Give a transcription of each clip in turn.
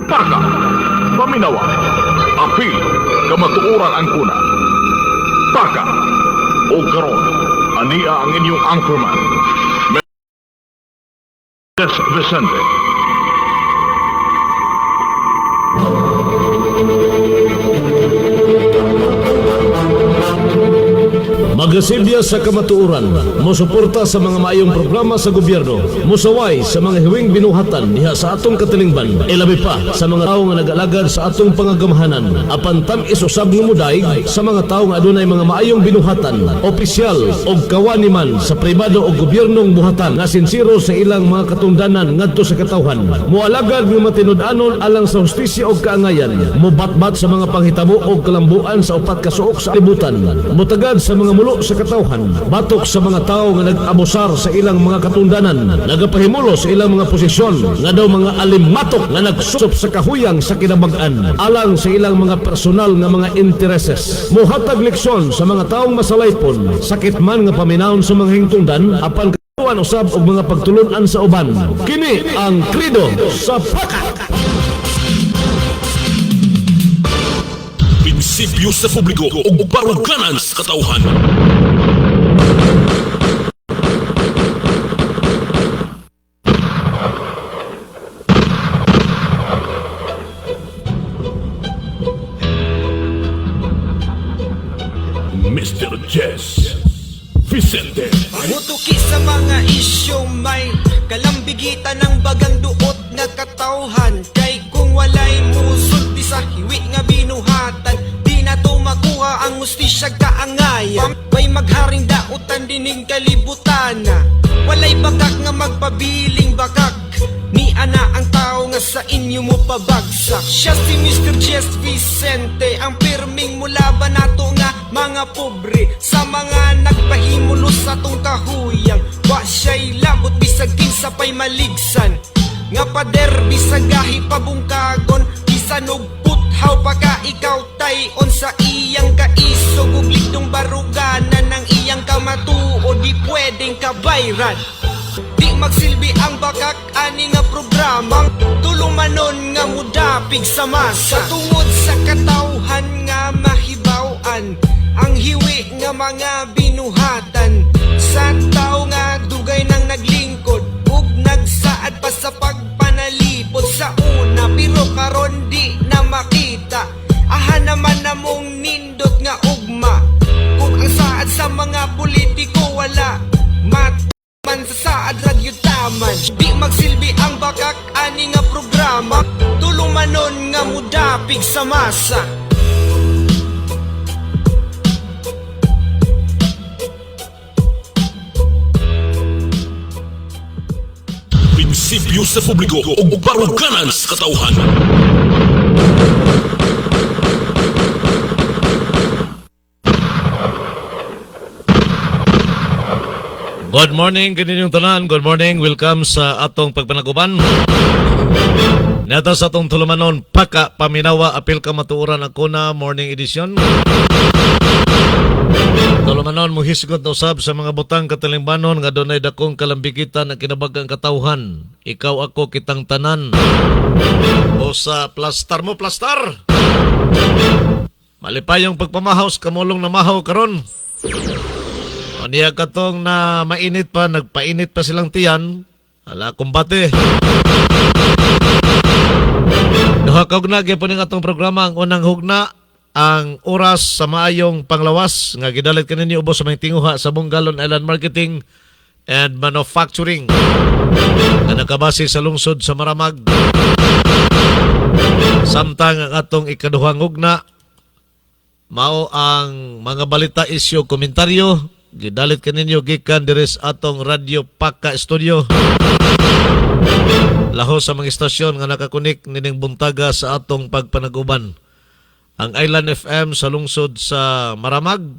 Taka, paminawa, apil, kamatuoran ang kuna. Taka, o karon, ania ang inyong anchorman, Mrs. Vicente. Magasilya sa kamatuoran, mosuporta sa mga maayong programa sa gobyerno, musaway sa mga hiwing binuhatan diha sa atong katilingban, ilabi pa sa mga tawo nga nag-alagad sa atong pangagamahanan, apan tamis usab nga mudaig sa mga tawo nga adunay mga maayong binuhatan, opisyal o kawani man sa pribado o gobyernong buhatan nga sinsiro sa ilang mga katungdanan ngadto sa katawhan, moalagad nga matinud-anon alang sa hustisya o kaangayan, mobatbat sa mga panghitabo o kalambuan sa upat ka suok sa libutan, mutagad sa mga mulo sa katawhan, batok sa mga tao nga nag-abusar sa ilang mga katungdanan, nagapahimulo sa ilang mga posisyon nga daw mga alimatok nga nagsusup sa kahuyang sa kinabag-an alang sa ilang mga personal nga mga intereses. Muhatag leksyon sa mga taong masalaypon, sakit man nga paminahon sa mga hingtungdan apan katawan usab og mga pagtulunan sa uban. Kini ang Krido sa Paka. Prinsipyo sa publiko o baruganan sa katauhan. Mr. Jess Vicente. Mutuki sa mga isyong may kalambigitan ng bagang duot na katauhan. Kay kung walay musulti sa hiwi nga binuhatan, di na to makuha ang ustisya kaangayan. May magharing dautan dining kalibutan, walay bakak nga magpabiling bakak. Ni ana ang tao nga sa inyo mo pabagsak. Siya si Mr. Jess Vicente, ang pirming mulaban nato nga mga pobre, sa mga nagpahimulos sa tong kahuyang. Wa siya'y labot bisag kinsa pa'y maligsan, nga pader bisag gahi pabungkagon, bisan og puthaw pa ka ikaw tayon sa iyang kaisog ug ligdong baruganan ng iyang kamatuo, di pwedeng kabayran. Di magsilbi ang bakak ani nga programa, tulumanon nga mudapig sa masa. Tungod sa katawhan nga mahibaw-an, ang hiwi nga mga binuhatan, sa tao nga dugay nang naglingkod ug nagsaad pa sa pagpanalipod sa una, pero karon di na makita. Aha naman namong nindot nga ugma, kung ang saad sa mga politiko wala man sa saad radyo taman. Di magsilbi ang bakak ani nga programa, tulumanon nga mudapig sa masa. Prinsipyo sa publiko o baruganan sa katauhan. Good morning kaninyong tanan, good morning, welcome sa atong pagpanaguban. Nata sa atong tulumanon, Paka, paminawa, apil ka matuuran ako na morning edition. Tulumanon, muhisgot na usab sa mga butang katalingbanon nga dunay dakong kalambigitan na kinabagang katauhan. Ikaw ako kitang tanan. O sa plastar mo, plastar! Malipayong pagpamahaws, kamulong na mahaw karon. Niya katong na mainit pa, nagpainit pa silang tiyan. Ala, kumbate. Duha ka hugna, gyapon ning atong programa. Ang unang hugna, ang oras sa maayong panglawas. Nga gidalit kaninyo ubos sa mga tinguha sa Bungalon Island Marketing and Manufacturing. Nga nakabase sa lungsod sa Maramag. Samtang ang atong ikaduhang hugna, mao ang mga balita, isyu, komentaryo. Gidalit kaninyo gikan diri sa atong Radio Paka Studio. Laho sa mga istasyon nga nakakunik nining buntaga sa atong pagpanaguban. Ang Island FM sa lungsod sa Maramag.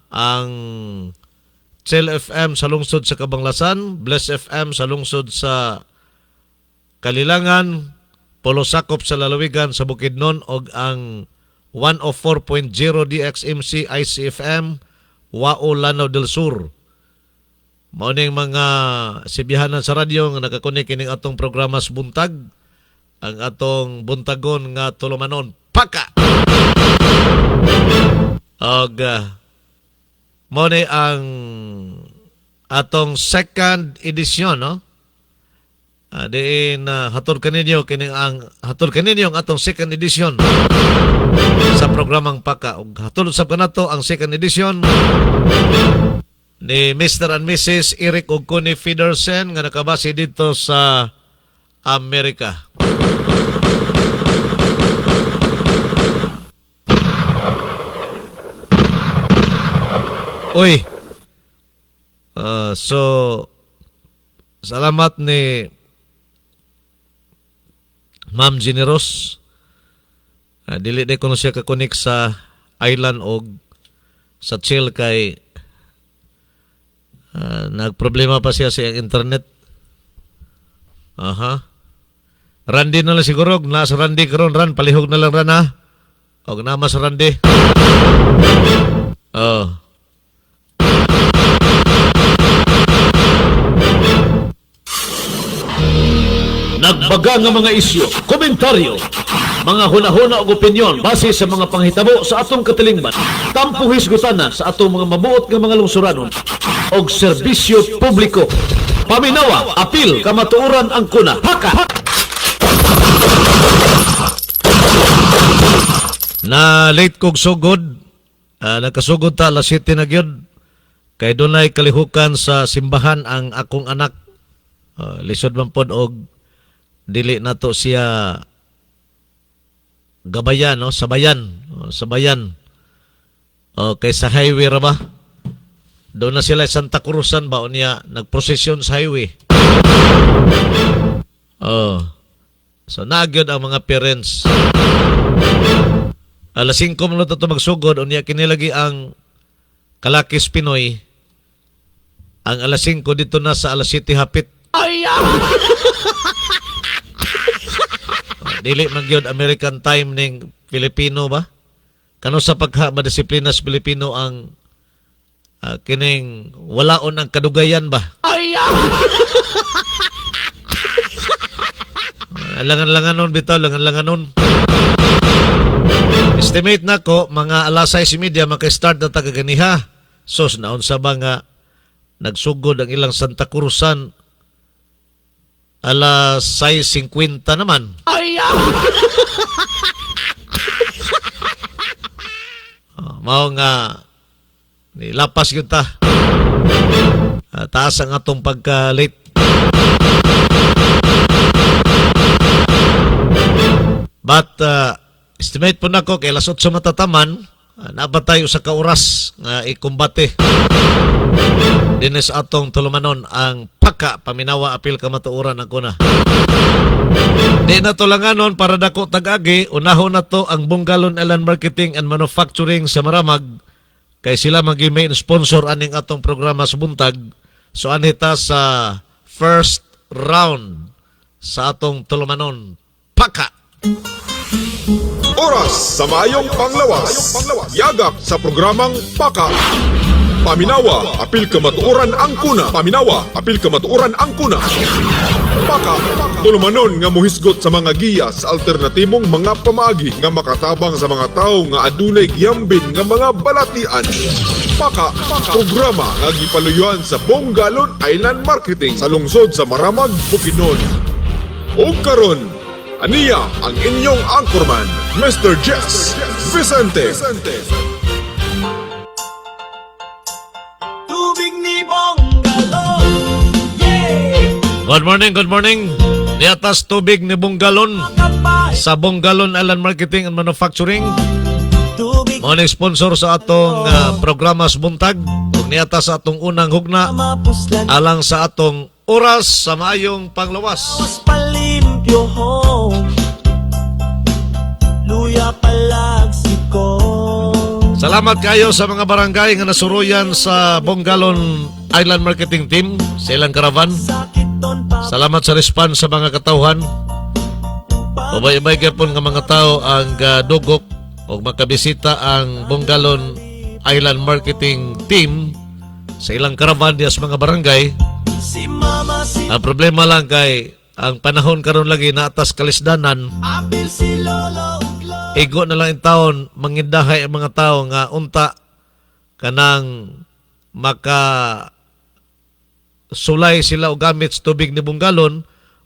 Ang Chill FM sa lungsod sa Kabanglasan, Bless FM sa lungsod sa Kalilangan, Polo Sakop sa Lalawigan sa Bukidnon, og ang 104.0 DXMC ICFM Wao Lanao del Sur Mao ning mga sibihanan sa radyo nga nakakunik kining atong programa sa buntag. Ang atong buntagon nga tulumanon paka. Og mao ni ang atong second edition, no? Diin hatod kaninyo ang atong second edition sa programang paka. Og hatod usab kanato ang second edition ni Mr. and Mrs. Eric ug Connie Federsen nga nakabase dito sa Amerika. Uy. So salamat ni Ma'am Generos. Dili de kuno siya ka-connect sa island og sa chill kay nagproblema pa siya sa internet. Aha. Randy na lang siguro. Nasa Randy karon ran. Palihog na lang ran ha. Og nama sa Randy. Oh. Nagbaga nga mga isyu, komentaryo, mga hunahuna o opinyon base sa mga panghitabo sa atong katilingban. Tampong hisgutana sa atong mga mabuot nga mga lungsuranon og serbisyo publiko. Paminawa, apil, kamatuoran ang kuna. Haka! Na late kog sugod. Nagkasugod ta alas 7 na gyud. Kay dunay kalihukan sa simbahan ang akong anak. Lisod man pod og dili nato siya gabayan, no? Sabayan. Sabayan. Kay sa highway ra ba? Doon na sila Santa Cruzan ba? O niya, nagprosesyon sa highway. So, nagyod ang mga parents. Alas 5 minuto ito magsugod. O niya, kinilagi ang Kalakis Pinoy. Ang alas 5 dito na sa alas 7 hapit. Dili man gyud American time ning Filipino ba? Kano sa pagha-madisiplina sa Pilipino ang kining walaon ang kadugayan ba? Langan-langanon bitaw, langan-langanon. Estimate na ko, mga alas 6:30 maka-start na tagaganiha. Sos, naon sa ba nga nagsugod ang ilang Santa Cruzan alas 6:50 naman. Mao nga nilapas yun ta. Taas ang atong pagka-late. But estimate po na ko kay alas 8 matataman, nabatay sa kauras nga ikumbate. Dinis atong tulumanon ang paka paminawa apil kamatuoran ang kuna. Di na to langanon para dako tag-agi, unahon na to ang Bungalon Island Marketing and Manufacturing sa Maramag kay sila mag-main sponsor aning atong programa sa buntag. So anita sa first round sa atong tulumanon paka. Oras sa Mayong Panglawas. Yagak sa programang Paka. Paminawa, apil kamatuoran ang kuna. Paminawa, apil kamatuoran ang kuna. Paka, tulumanon nga muhisgot sa mga giya sa alternatibong mga pamaagi nga makatabang sa mga tao nga adunay giyambin nga mga balatian. Paka, programa nga gipaluyuan sa Bungalon Island Marketing sa lungsod sa Maramag, Bukidnon. O karon, aniya ang inyong anchorman, Mr. Jess Vicente. Tubig ni Bungalon. Good morning. Di atas tubig ni Bungalon sa Bungalon Island Marketing and Manufacturing. Tubig Mao ni sponsor sa atong programa sa buntag. Ug niata sa atong unang hugna mapuslan. alang sa atong oras sa Mayong Panglawas. Palimpyo home. Luya palagsiko. Salamat kayo sa mga barangay nga nasuruyan sa Bungalon Island Marketing Team sa ilang karavan. Sakiton pa. Salamat sa response sa mga katauhan. Ubay-ubay gyapon nga mga tao ang dugok o makabisita ang Bungalon Island Marketing Team sa ilang karavan diya sa mga barangay. Ang problema lang kay ang panahon karon lagi na atas kalisdanan, igo na lang yung taon, mangindahay ang mga tao nga unta kanang maka sulay sila o gamit sa tubig ni Bungalon,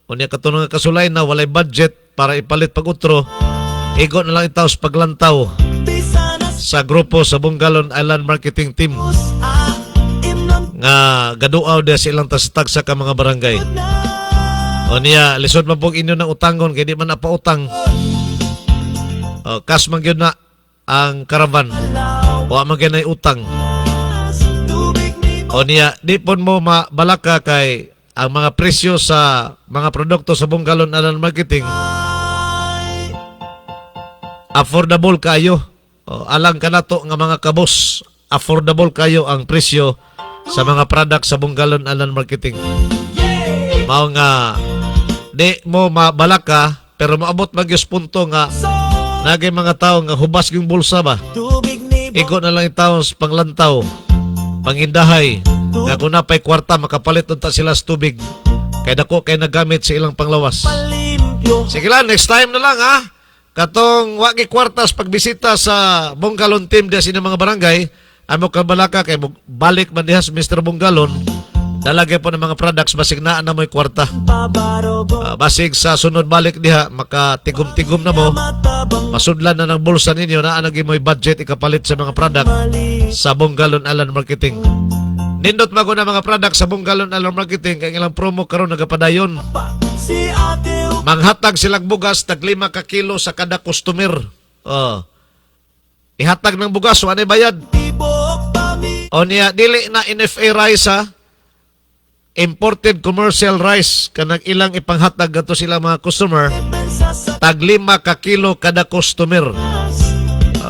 o niya katunong nga kasulay na walay budget para ipalit pag-utro, igo na lang yung tao sa paglantaw sa grupo sa Bungalon Island Marketing Team nga gaduaw dia silang tasitag sa ka mga barangay. O niya, lisod man pong inyo ng utangon kaya di man napautang. O, kas man yun na ang karavan. O amang yun ay utang. O niya, di po mo mabalaka kay ang mga presyo sa mga produkto sa Bungalon Island Marketing affordable kayo. O, alang ka na to nga mga kabos, affordable kayo ang presyo sa mga product sa Bungalon Island Marketing. Mao nga di mo mabalaka pero maabot magyos punto nga nagay mga tao nga hubas yung bulsa ba. Iko na lang yung tao sa panglantaw, pangindahay, nga kung napay kwarta makapalit unta sila sa tubig. Kaya dako kay nagamit sa ilang panglawas. Sige lang, next time na lang ha. Katong wagi kwartas pagbisita sa Bungalon Team diya sina mga barangay, amo kabalaka kay balik man diha sa Mr. Bungalon. Dalagay po ng mga products basig na mo'y kwarta. Basig sa sunod balik diha makatigom-tigom na mo. Masudlan na ng bulsa ninyo na anagi mo'y budget ikapalit sa mga product sa Bungalon Island Marketing. Nindot mago na mga product sa Bungalon Island Marketing kay ilang promo karon nagapadayon. Manghatag silang bugas tag 5 ka kilo sa kada customer. Ihatag ng bugas wa nay bayad. O niya dili na NFA rice ha. Imported commercial rice kanang ilang ipanghatag gato sila mga customer tag 5 ka kilo kada customer.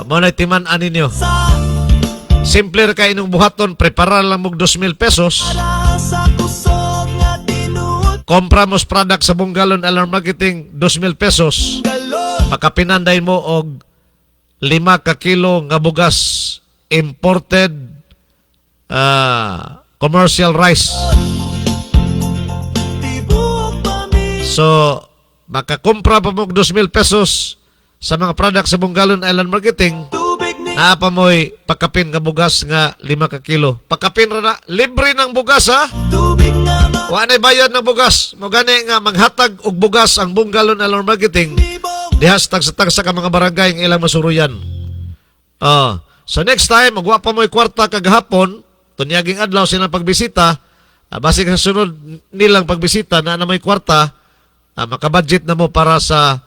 Mo na timan-an ninyo. Simple ka inyong buhaton, prepara lang mog 2,000 pesos. Kompra mo product sa Bungalon Island Marketing 2,000 pesos. Makapinanday mo og 5 ka kilo nga bugas imported commercial rice. So, makakumpra pa mo 2,000 pesos sa mga product sa Bungalon Island Marketing. Naa pa mo'y pakapin nga bugas nga 5 ka kilo. Pakapin ra na, libre ng bugas ha. Wa na'y bayad ng bugas. Mo gani nga maghatag og bugas ang Bungalon Island Marketing. Dihas tagsa-tagsa ka mga barangay ng ilang masuruyan. So next time, magwa pa mo'y kwarta kagahapon, tunyaging adlaw silang pagbisita, basig sa sunod nilang pagbisita na may kwarta, makabudget na mo para sa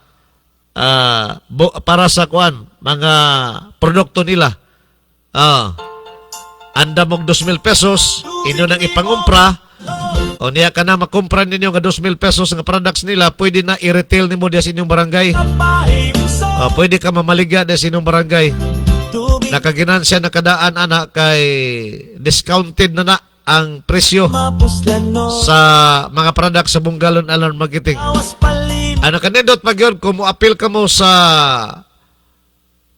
kuan mga produkto nila. Anda mong 2,000 pesos, inyo nang ipangumpra, o niya ka na makumpra ninyo nga 2,000 pesos nga products nila, pwede na i-retail nimo diya sa inyong barangay. Pwede ka mamaligya diya sa inyong barangay. Nakaginansya na kadaan anak kay discounted na ang presyo sa mga products sa Bungalon Island Marketing. Ano kanindot pag yun, kung appeal ka mo sa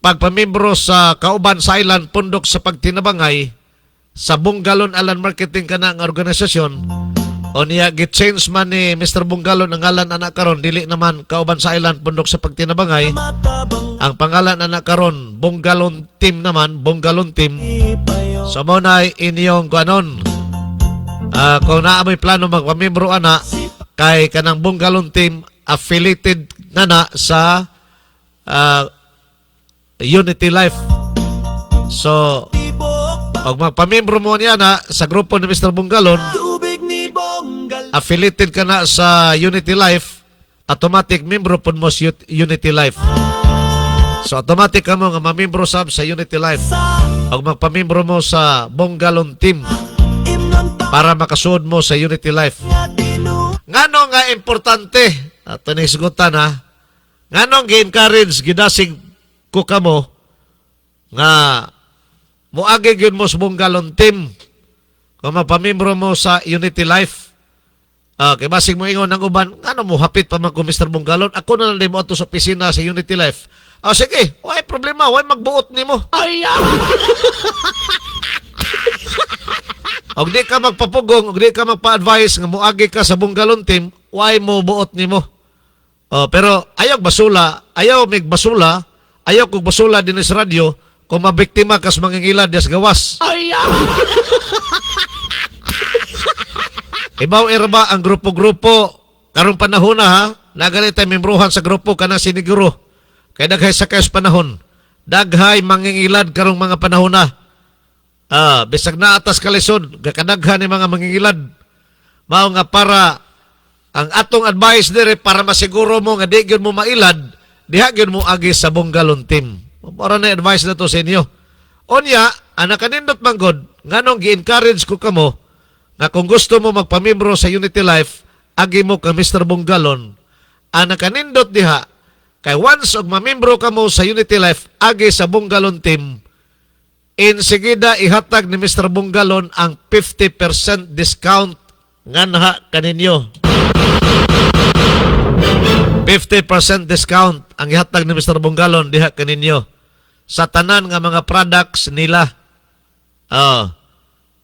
pagpamimbro sa Kauban sa Island, pundok sa pagtinabangay, sa Bungalon Island Marketing ka na ang organisasyon, o niya git-change man ni Mr. Bungalon ang ngalan anak karon, dili naman Kauban sa Island, pundok sa pagtinabangay. Ang pangalan anak karon, Bungalon Team naman, Bungalon Team. So mo na inyong ganon. Kung naamoy plano magpamimbro ana kay kanang Bungalon Team, affiliated na sa Unity Life. So pag magpamimbro mo niya na sa grupo ni Mr. Bungalon, affiliated ka na sa Unity Life, automatic membro po mo sa Unity Life. So automatic ka mo nga mamimbro sa Unity Life. Pag magpamimbro mo sa Bungalon Team para makasuod mo sa Unity Life. Ngano nga importante, at nisgutan ha, ngano gi-encourage, gidasig ko ka mo, nga muagig yun mo sa Bungalon Team kung magpamimbro mo sa Unity Life. Kaya basig mo ingon ng uban, ngano mo hapit pa man ko Mr. Bungalon, ako na lang din mo ato sa opisina sa Unity Life. Sige, why problema, why magbuot ni mo? Ay, Og di ka magpapugong, og di ka magpa-advise nga muagi ka sa bunggalon team, why mo buot nimo? Pero ayaw basula, ayaw mig basula, ayaw kog basula din sa radyo kung mabiktima kas mangingilad des gawas. Ibaw erba ang grupo-grupo karong panahon na ha, nagali tayo membrohan sa grupo kanang siniguro. Kay daghay sa kayos panahon. Daghay mangingilad karong mga panahon na. Bisag na atas kalisod, kadaghan ni mga mangingilad. Mao nga para ang atong advice dire para masiguro mo nga di gyud mo mailad, diha gyud mo agi sa bunggalon team. Para na advice na to sa inyo. Onya, ana kanindot manggod, nganong gi-encourage ko kamo nga kung gusto mo magpamembro sa Unity Life, agi mo ka Mr. Bunggalon. Ana kanindot diha, kay once og mamembro kamo sa Unity Life, agi sa bunggalon team, insigida ihatag ni Mr. Bunggalon ang 50% discount nga naha kaninyo. 50% discount ang ihatag ni Mr. Bunggalon diha kaninyo sa tanan nga mga products nila.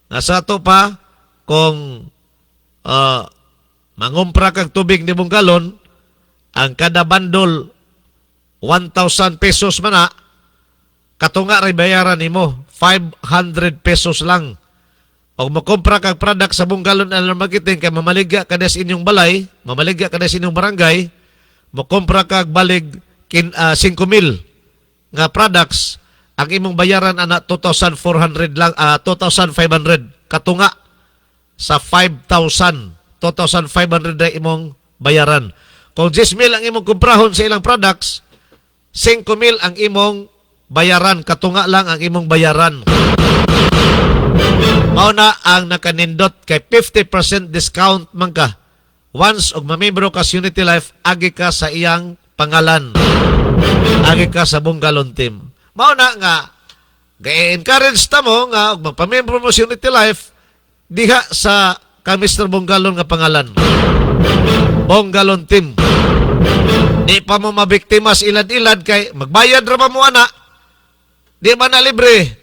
Nasa to pa kung mangumpra kag tubig ni Bunggalon, ang kada bundle 1,000 pesos man na, katunga ray bayaran nimo 500 pesos lang. O makumpra kag product sa Bunggalon Alarm Marketing kay mamaligya ka des inyong balay, mamaligya ka des inyong barangay, makumpra kag balig 5,000 nga products, ang imong bayaran ana 2,400 lang, 2,500 katunga sa 5,000. 2,500 na imong bayaran. Kung 10,000 ang imong kumprahon sa ilang products, 5,000 ang imong bayaran, katunga lang ang imong bayaran. Mao na ang nakanindot kay 50% discount man ka. Once og mamembro ka sa Unity Life, agi ka sa iyang pangalan. Agi ka sa Bunggalon team. Mao na nga ga-encourage ta mo nga og magpamembro mo sa Unity Life diha sa ka Mr. Bunggalon nga pangalan. Bunggalon team. Di pa mo mabiktima sa ilad-ilad kay magbayad ra ba mo ana? Di man na libre.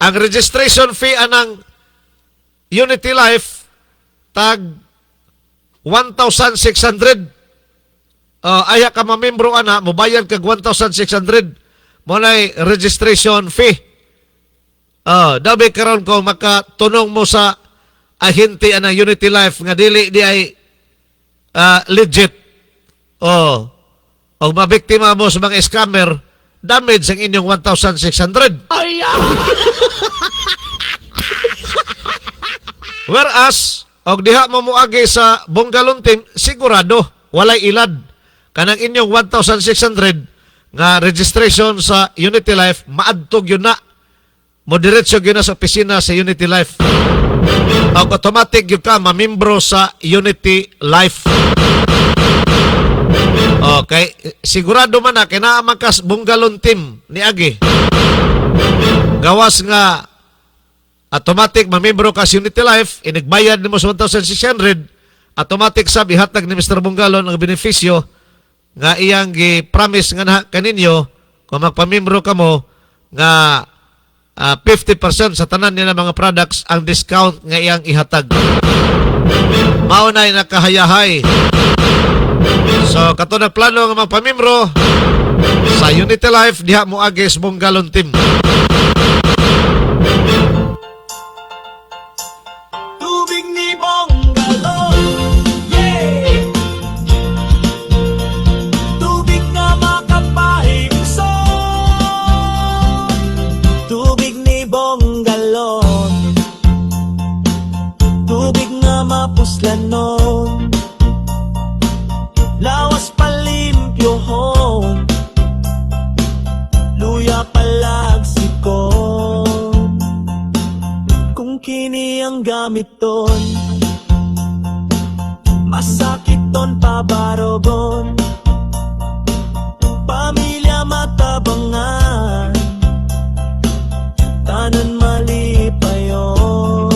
Ang registration fee anang Unity Life tag 1,600. Aya ka mamembro ana, mobayad kag 1,600. Mo nay registration fee. Dabi karon ko makatunong mo sa ahente ana Unity Life nga dili di ay legit. O mabiktima mo sa mga scammer, damage ang inyong 1,600. Whereas, og diha mo muagi sa Bunggalon team, sigurado, walay ilad. Kanang inyong 1,600 nga registration sa Unity Life, maadtog yun na. Moderetso yun na sa opisina sa Unity Life. Og automatic yun ka, mamembro sa Unity Life. Okay, sigurado man na, kinaaman ka Bunggalon team ni Agi. Gawas nga, automatic mamembro ka sa Unity Life, inigbayad mo sa 1,600, automatic sabi hatag ni Mr. Bunggalon ang benepisyo nga iyang gi-promise nga na kaninyo kung magpamembro ka mo nga 50% sa tanan nila mga products ang discount nga iyang ihatag. Maunay nakahayahay. So kato na plano nga magpamembro sa Unity Life diha mo agis Bunggalon team. Tubig ni Bunggalon, yeah. Tubig na makapahimso. Tubig ni Bunggalon, tubig nga mapuslanon. Lawas palimpyohon, luya palagsikon. Kung kini ang gamiton, masakit ton pabarogon. Pamilya matabangan, tanan mali pa yon.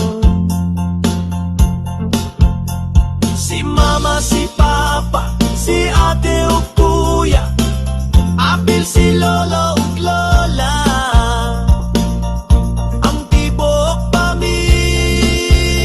Si mama, si papa, si ate o kuya, apil si lolo o lola, ang tibok pamilya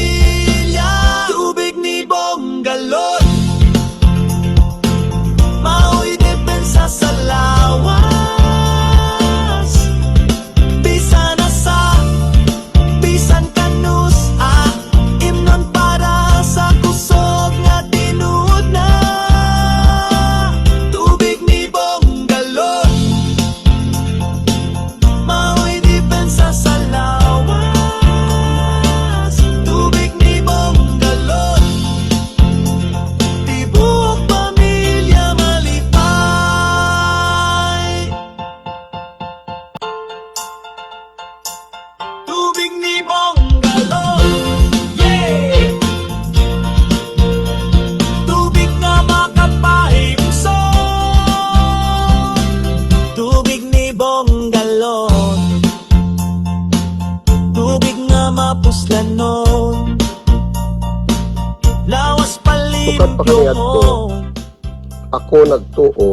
ako nagtuo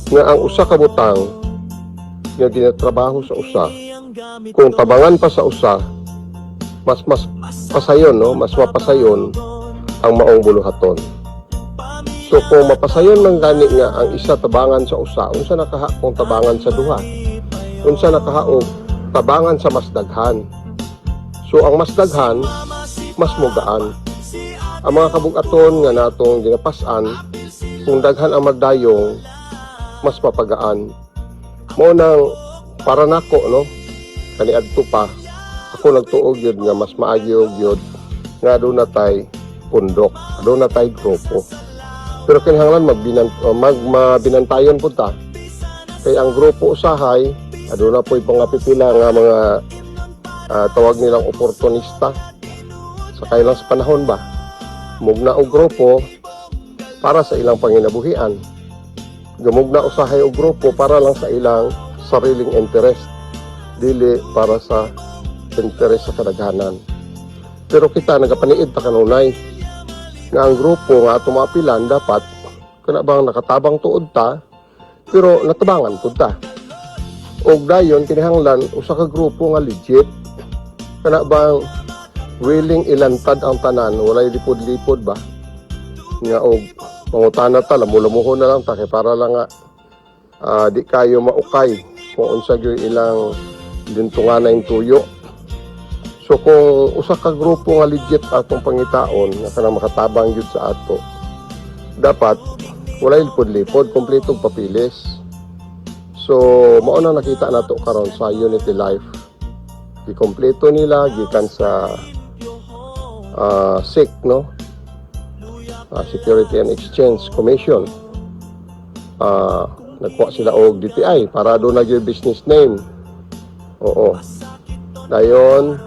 nga ang usa ka butang nga ginatrabaho sa usa, kung tabangan pa sa usa, mas pasayon, no? Mas mapasayon ang maong buluhaton. So kung mapasayon man gani nga ang isa tabangan sa usa, unsa nakaha kung tabangan sa duha, unsa nakahaog tabangan sa mas daghan. So ang mas daghan, mas mugaan. Ang mga kabugaton nga natong ginapasan, kung daghan ang magdayong, mas mapagaan. Mao nang para nako, no, kaniadto pa ako nagtuog yun nga mas maagi og yun nga doon na tay pundok, doon na tay grupo. Pero kinahanglan mabinantayon po ta, kay ang grupo usahay doon na po'y pangapipila nga mga tawag nilang oportunista sa kailang sa panahon ba, mugna og grupo para sa ilang panginabuhian, gamugna usahay og grupo para lang sa ilang sariling interest, dili para sa interes sa kadaghanan. Pero kita nagapaniid ta kanunay nga ang grupo nga ato maapilan dapat kana bang nakatabang tuod ta pero natabangan pud ta. Og dayon kinahanglan usa ka grupo nga legit, kana bang willing ilantad ang tanan, walay lipod-lipod ba nga og mangutana ta, lamu-lamuhon na lang ta kay para lang nga di kayo maukay kung unsa gyud ilang dintungan na yung tuyo. So kung usa ka grupo nga legit atong pangitaon nga kanang makatabang gyud sa ato, dapat walay lipod-lipod, kompletong papilis. So mao na nakita nato karon sa Unity Life, gikompleto nila gikan sa SEC, no, Security and Exchange Commission. Nagkuha sila og DTI para doon nagyo business name. Oo. Dayon,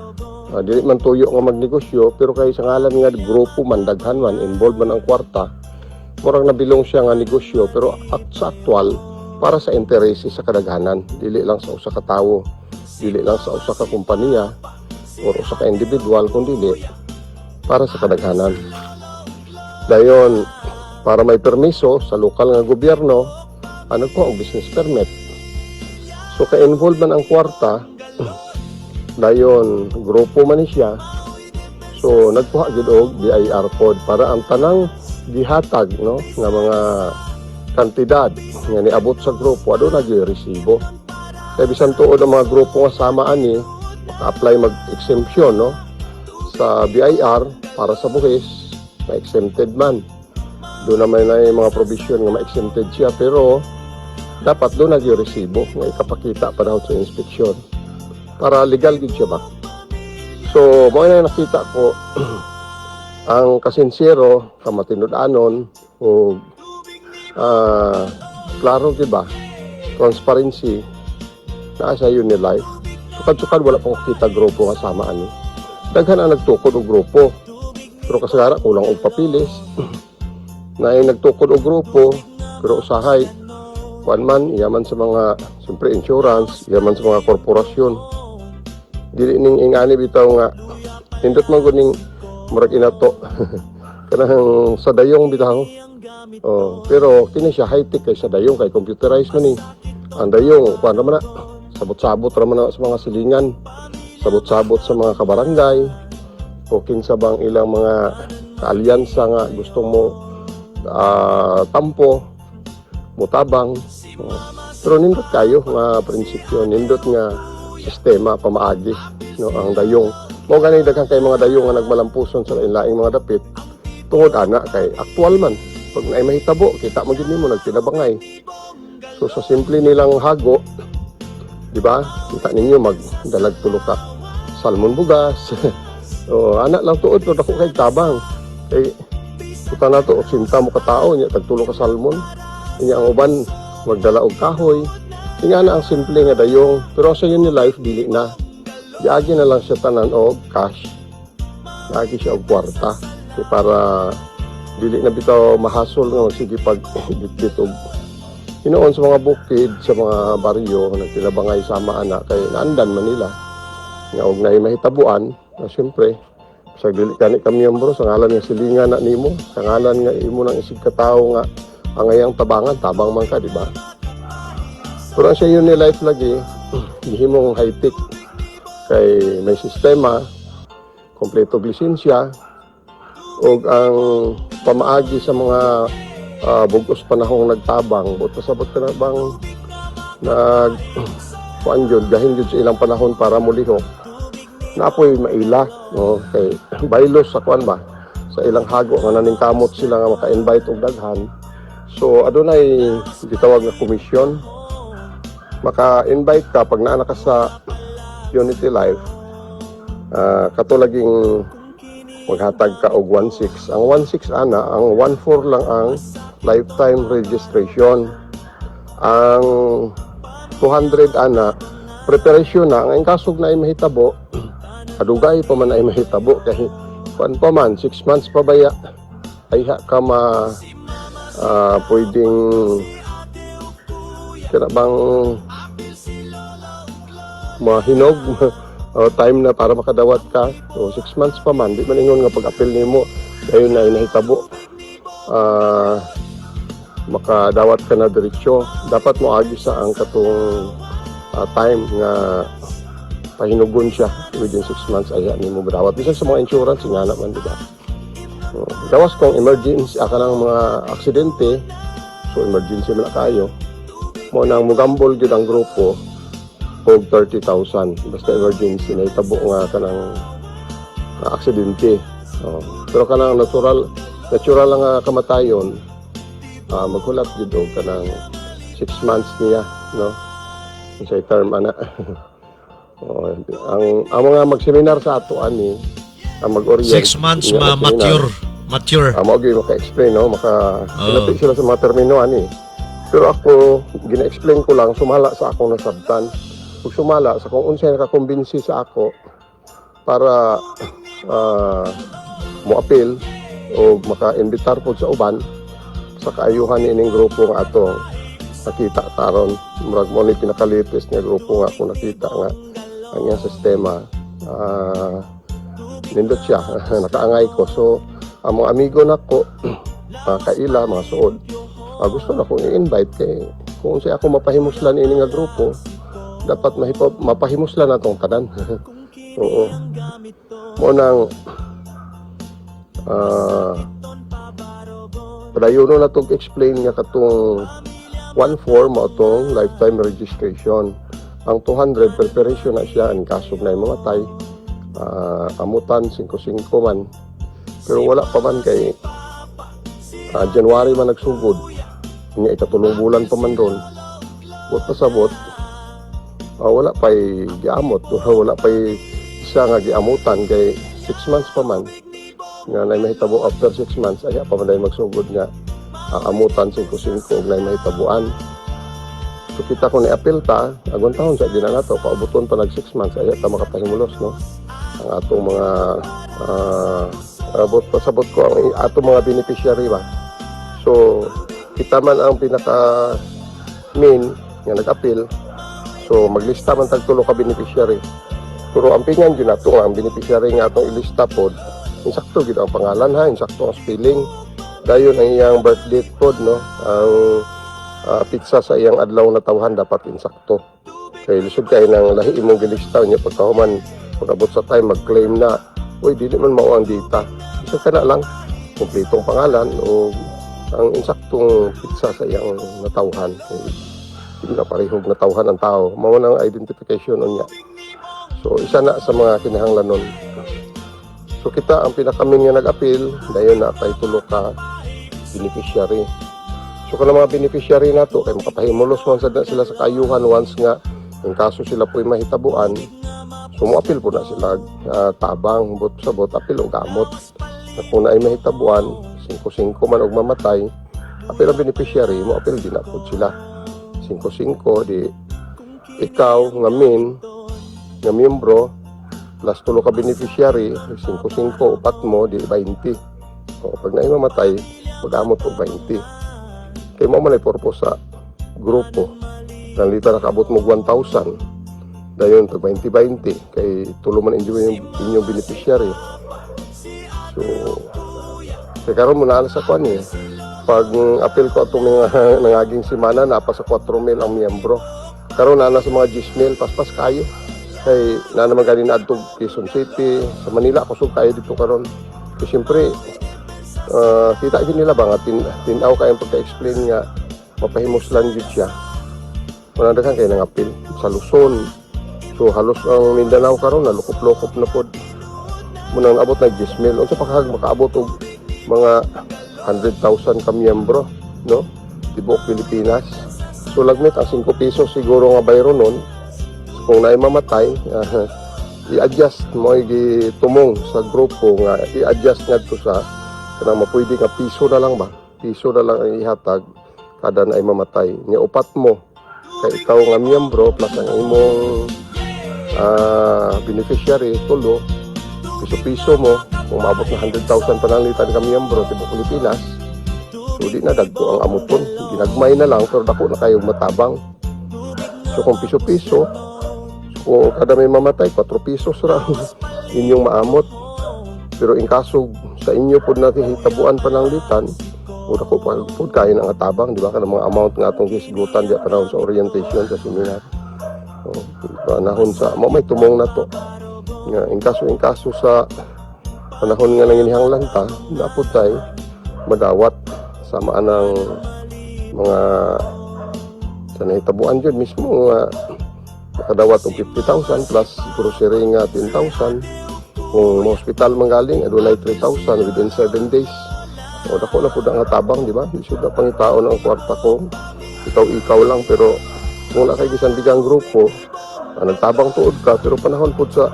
dili man tuyo nga magnegosyo, pero kay sa ngalan nga grupo man, daghan man, involved man ang kwarta, murag nabilong siya nga negosyo, pero sa aktual, para sa interese sa kadaghanan, dili lang sa usa ka tawo, dili lang sa usa ka kompanya, or usa ka individual, kundi para sa kadaghanan. Dayon, para may permiso sa lokal nga gobyerno, nagkuha og business permit. So ka-involved man ang kwarta, dayon grupo man siya. So nagkuha gyud og BIR code para ang tanang gihatag, no, nga mga kantidad nga niabot sa grupo ado na gyud resibo. Kay bisan tuod ang mga grupo nga sama ani maka-apply mag-exemption, no, sa BIR para sa buhis na exempted man. Doon naman na yung mga provision nga ma-exempted siya, pero dapat doon nagyo resibo nga ikapakita pa daw sa inspeksyon para legal gid siya ba. So mo na nakita ko ang kasinsero kamatinud-anon o klaro gid ba, transparency na sa Unity Life. Sukad-sukad wala pang kita grupo nga sama ani, daghan ang nagtukod og grupo, pero kasagara kulang og papilis na ay nagtukod og grupo pero usahay kuan man, yaman sa mga siyempre insurance, yaman sa mga korporasyon, dili ning ingani bitaw nga nindot man gud ning murag inato kanang sa dayong bitaw. Pero kini siya high tech kay sa dayong, kay computerized man ni ang dayong, kuan ra man na sabot-sabot ra man na sa mga silingan, sabot-sabot sa mga kabarangay, o kinsa bang ilang mga kaalyansa nga gusto mo tampo mutabang. Pero nindot kayo nga prinsipyo, nindot nga sistema pamaagi, no, ang dayong mo gani daghang kay mga dayong nga nagmalampuson sa lain-laing mga dapit tungod ana kay aktual man pag naay mahitabo kita mo gid nimo nagtinabangay. So sa simple nilang hago, di ba, kita ninyo magdalag tulo ka salmon bugas anak lang tuod pero dako kay tabang kay kita nato 80 mo ka tao nya tagtulo ka salmon. Inya ang uban magdala og kahoy. Inya na ang simple nga dayong, pero sa Unity Life dili na. Giagi na lang siya tanan og cash. Giagi siya og kwarta. So para dili na bitaw mahasol nga sige pag bitbit og hinoon sa mga bukid, sa mga baryo nagtinabangay sama ana kay naandan man nila. Nga og naay mahitabuan, na siyempre sa dili kani ka miyembro sa ngalan nga silingan na nimo, sa ngalan nga imo nang isig katawo nga angayang tabangan, tabang man ka, di ba? Pero ang sa Unilife lagi, gihimong high-tech kay may sistema, kompleto lisensya, o ang pamaagi sa mga bugos panahong nagtabang, buto sabot ka na bang kuan jud gahin jud sa ilang panahon para mulihok naapoy maila no kay baylos sa kuan ba sa ilang hago nga naning kamot sila nga maka-invite og daghan, so adunay gitawag nga komisyon, maka-invite ka pag naa ka sa Unity Life, katulaging maghatag ka og 1.6. Ang 1.6 ana, ang 1.4 lang ang lifetime registration. Ang 200 ana, preparation na. Ang kasog na ay mahitabo, kadugay pa man ay mahitabo. Kaya kuan pa man, 6 months pa baya, ay ka pwedeng kaya bang mahinog time na para makadawat ka. So 6 months pa man, di man ingon nga pag-apil nimo dayon na inahitabo makadawat ka na diretsyo. Dapat mo agi sa ang katong time nga pahinugon siya within 6 months ay nimo madawat. Bisan sa mga insurance nga naman, di ba? So, gawas kung emergency aka ng mga aksidente, so emergency man kayo mo nang mugambol gyud ang grupo og 30,000 basta emergency na itabo nga kanang aksidente. Pero kanang natural lang nga kamatayon, maghulat gyud og kanang 6 months niya, no? Sa term ana. ang mga magseminar sa ato ani ang mag-orient 6 months mature. Mo gyud maka-explain, no? Pinapit sila sa mga termino ani. Pero ako gina-explain ko lang sumala sa akong nasabtan. Kung sumala sa kung unsay nakakumbinsi sa ako para mo-appeal o maka-invitar po sa uban sa kaayuhan ining grupo nga ato nakita taron. Murag mo ni pinakalitis nga grupo nga ako nakita nga ang iyang sistema nindot siya nakaangay ko. So ang mga amigo nako kaila mga suod gusto na akong i-invite kay kung unsay ako mapahimuslan ini nga grupo dapat mapahimuslan na itong tanan. Oo. Munang padayono na itong explain nga katong 1.4 mo itong lifetime registration. Ang 200 preparation na siya ang kasog na yung mamatay. Amutan 5-5 man. Pero wala pa man kay January man nagsugod. Nga ikatulong bulan pa man doon. Bot pa sabot. Wala pa'y giamot, wala pa'y isa nga giamutan kay 6 months pa man nga na mahitabo after 6 months ay pa man magsugod nga amutan 5-5 og na mahitabuan. So kita ko ni apil ta agon taon sa gina nato paubuton pa nag 6 months ay ta makapahimulos, no? Ang atong mga abot pasabot ko ang atong mga beneficiary ba. So kita man ang pinaka main nga nag-apil. So maglista man tag tulo ka beneficiary. Pero ang pingan gyud nato ang beneficiary nga atong ilista pod, insakto gid ang pangalan ha, insakto ang spelling. Dayon ang iyang birth date pod, no. Ang pizza sa iyang adlaw na tawhan dapat insakto. Kay lisod kay nang lahi imong gilista nya pagkahuman pag-abot sa time mag-claim na, uy dili man mao ang data. Isa kana lang kompletong pangalan o ang insaktong pizza sa iyang natawhan. Hindi na parehog na tawhan ang tao. Mao nang identification niya. So isa na sa mga kinahanglan nun. So kita ang pinakamin nga nag-appeal, dayon na kay tulo ka beneficiary. So kung mga beneficiary nato kay makapahimulos man sad na sila sa kayuhan once nga in kaso sila po'y mahitabuan, so mo-appeal po na sila tabang bot sa bot appeal o gamot. At kung na ay mahitabuan 5-5 man og mamatay, appeal ang beneficiary mo-appeal din na po sila 5-5 di ikaw nga nga miyembro plus tulo ka beneficiary 5-5 upat mo di 20. So pag naay mamatay magamot og 20. Kay mo man ay purpose sa grupo nang lita nakaabot mo 1,000 dayon tag 20-20 kay tulo man inyong beneficiary So kaya karon mo na sa kwan eh. Pag apil ko itong mga nangaging simana, napa sa 4,000 ang miyembro. Karon na sa mga 10,000, paspas kayo. Kay na naman ganin adto Quezon City, sa Manila, kusog kayo dito karon. Kasi siyempre, kita yun nila ba nga, tinaw kayong pagka-explain nga, mapahimos lang yun siya. Manadagan kayo ng apil sa Luzon. So halos ang Mindanao karon na lukop-lukop na pod. Munang abot na 10,000. Unsa pa kag makaabot og mga 100,000 ka miyembro, no? Tibuok Pilipinas. So lagmit ang 5 pesos siguro nga bayro nun. So, kung naay mamatay, i-adjust mo tumong sa grupo nga i-adjust ngadto sa kanang mapwede ka piso na lang ba? Piso na lang ang ihatag kada naay mamatay. Nya upat mo kay ikaw nga miyembro plus ang imong beneficiary tulo piso-piso mo kung maabot na 100,000 pananglitan ka miyembro tibok Pilipinas. So di na dagko ang amuton, ginagmay na lang pero dako na kayong matabang. So kung piso-piso, kung kada may mamatay 4 pesos ra inyong maamot. Pero in kaso sa inyo pud nakihitabuan pananglitan, o dako pud kayo nang atabang, di ba? Kana mga amount nga atong gisgutan di panahon sa orientation sa seminar. Panahon sa may tumong na to. Nga in kaso sa panahon nga nanginihanglan ta, dapat tayo madawat sama ng mga sa nahitabuan dyan mismo nga makadawat og 50,000 plus grocery nga 10,000. Kung hospital manggaling adulay 3,000 within 7 days. O dako na pud ang tabang, di ba? Isud na pangitaon ang kwarta ko. Ikaw lang pero kung wala kay gisandigang grupo, nagtabang tuod ka pero panahon pud sa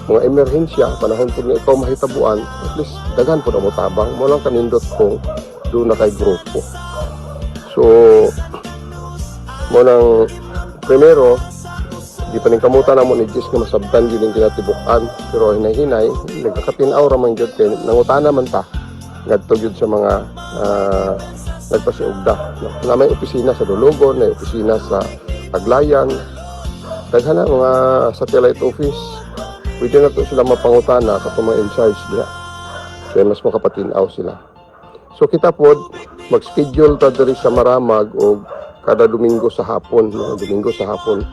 mga emerhensya, panahon po nga ikaw mahitabuan, at least daghan po na mo tabang, mo lang kanindot kung doon na kay grupo. So, mo nang primero, di pa ning kamutan na mo ni Diyos nga masabtan yun yung kinatibukan, pero hinay-hinay, nagkakatinaw raman yun, kaya nangutana man ta, ngadto yun sa mga nagpasiugda. Na may opisina sa Dulugon, may opisina sa Aglayan, daghan na mga satellite office, pwede na to sila mapangutana sa mga in charge diya. Kaya mas makapatinaw sila. So kita po, mag-schedule ta diri sa Maramag o kada Domingo sa hapon. Domingo sa hapon.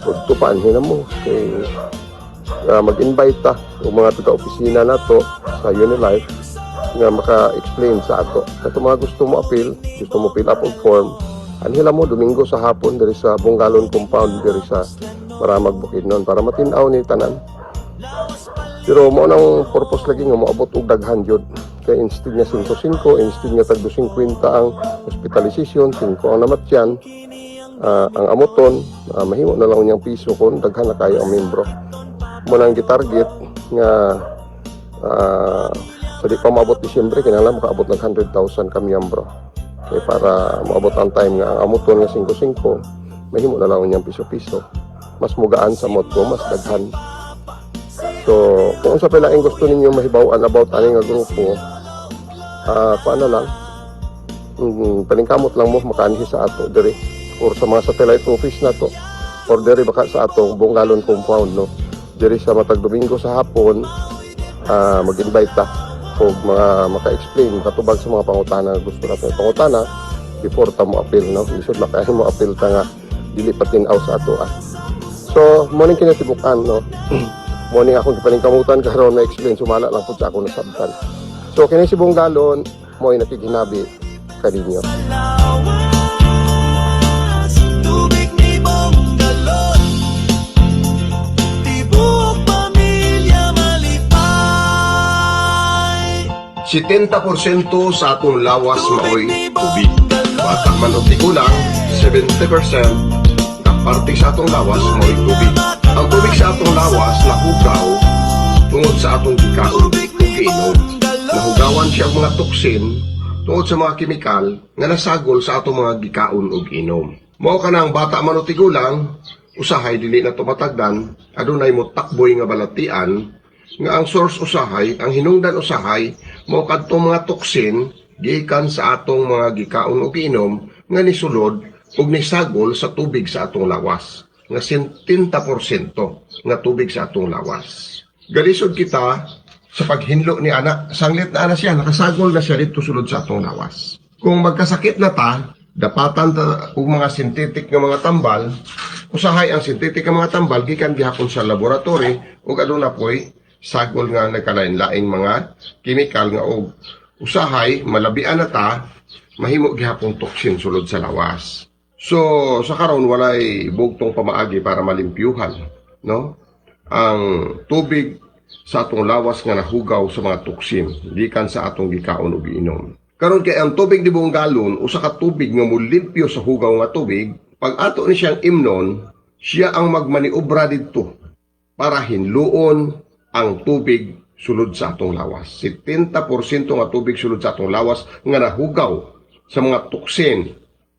O tupaanhin na mo. Kaya mag-invite ta o mga taga-opisina na to sa Unilife nga maka-explain sa ato. Kato mga gusto mo appeal, gusto mo fill up og form, anhila mo Domingo sa hapon diri sa Bungalon Compound diri sa Maramag Bukidnon para matinaw ni tanan. Pero mo nang purpose lagi nga moabot og daghan jud. Kaya instead nga 5-5, instead nga tag 250 ang hospitalization, 5 ang namatyan, ang amoton, mahimo na lang unyang piso kung daghan na kayo ang membro. Mo nang gitarget nga sa di pa maabot Disyembre, kinahanglan makaabot ng 100,000 ka miyembro. Kaya para maabot ang time nga ang amoton nga 5-5, mahimo na lang unyang piso-piso. Mas mugaan sa motto, mas daghan. So, kung sa palaing gusto ninyo mahibawan about aning nga grupo, paano lang, paningkamot lang mo makaanhi sa ato diri or sa mga satellite office na to or diri baka sa atong Bungalon Compound, no? Diri sa matag Domingo sa hapon, mag-invite ta o mga maka-explain katubag sa mga pangutana gusto natin pangutana before ta mo appeal, no? Isod makahi mo appeal ta nga dili patinaw sa ato. So, morning kinatibukan, no? Morning akong gipaningkamutan karon na explain sumala lang pud sa ako nasabtan. So kini si Bungalon mo ay nakikinabi kaninyo. Tubig ni Bungalon, tibuok pamilya malipay. 70% sa atong lawas maoy tubig. Bata man o tigulang, 70% na parte sa atong lawas maoy tubig. Ang tubig sa atong lawas nahugaw tungod sa atong gikaon ug inom. Nahugawan siya ang mga toksin tungod sa mga kemikal nga nasagol sa atong mga gikaon ug inom. Mao kanang bata man o tigulang, usahay dili na tumatagdan, adunay mo takboy nga balatian nga ang source usahay, ang hinungdan usahay mao kadtong mga toksin gikan sa atong mga gikaon ug inom nga nisulod ug nisagol sa tubig sa atong lawas. Nga 70% nga tubig sa atong lawas. Galisod kita sa paghinlo ni ana. Sanglit na ana siya, nakasagol na siya dito sulod sa atong lawas. Kung magkasakit na ta, dapatan ta og mga synthetic nga mga tambal, usahay ang synthetic nga mga tambal gikan gihapon sa laboratory ug aduna poy sagol nga nagkalain-laing mga chemical nga og usahay malabian na ta mahimo gihapon toksin sulod sa lawas. So sa karon walay bugtong pamaagi para malimpyuhan, no? Ang tubig sa atong lawas nga nahugaw sa mga toksin gikan sa atong gikaon ug giinom. Karon kay ang tubig di buong galon usa ka tubig nga mulimpyo sa hugaw nga tubig, pag ato ni siyang imnon, siya ang magmaniobra didto para hinluon ang tubig sulod sa atong lawas. 70% nga tubig sulod sa atong lawas nga nahugaw sa mga toksin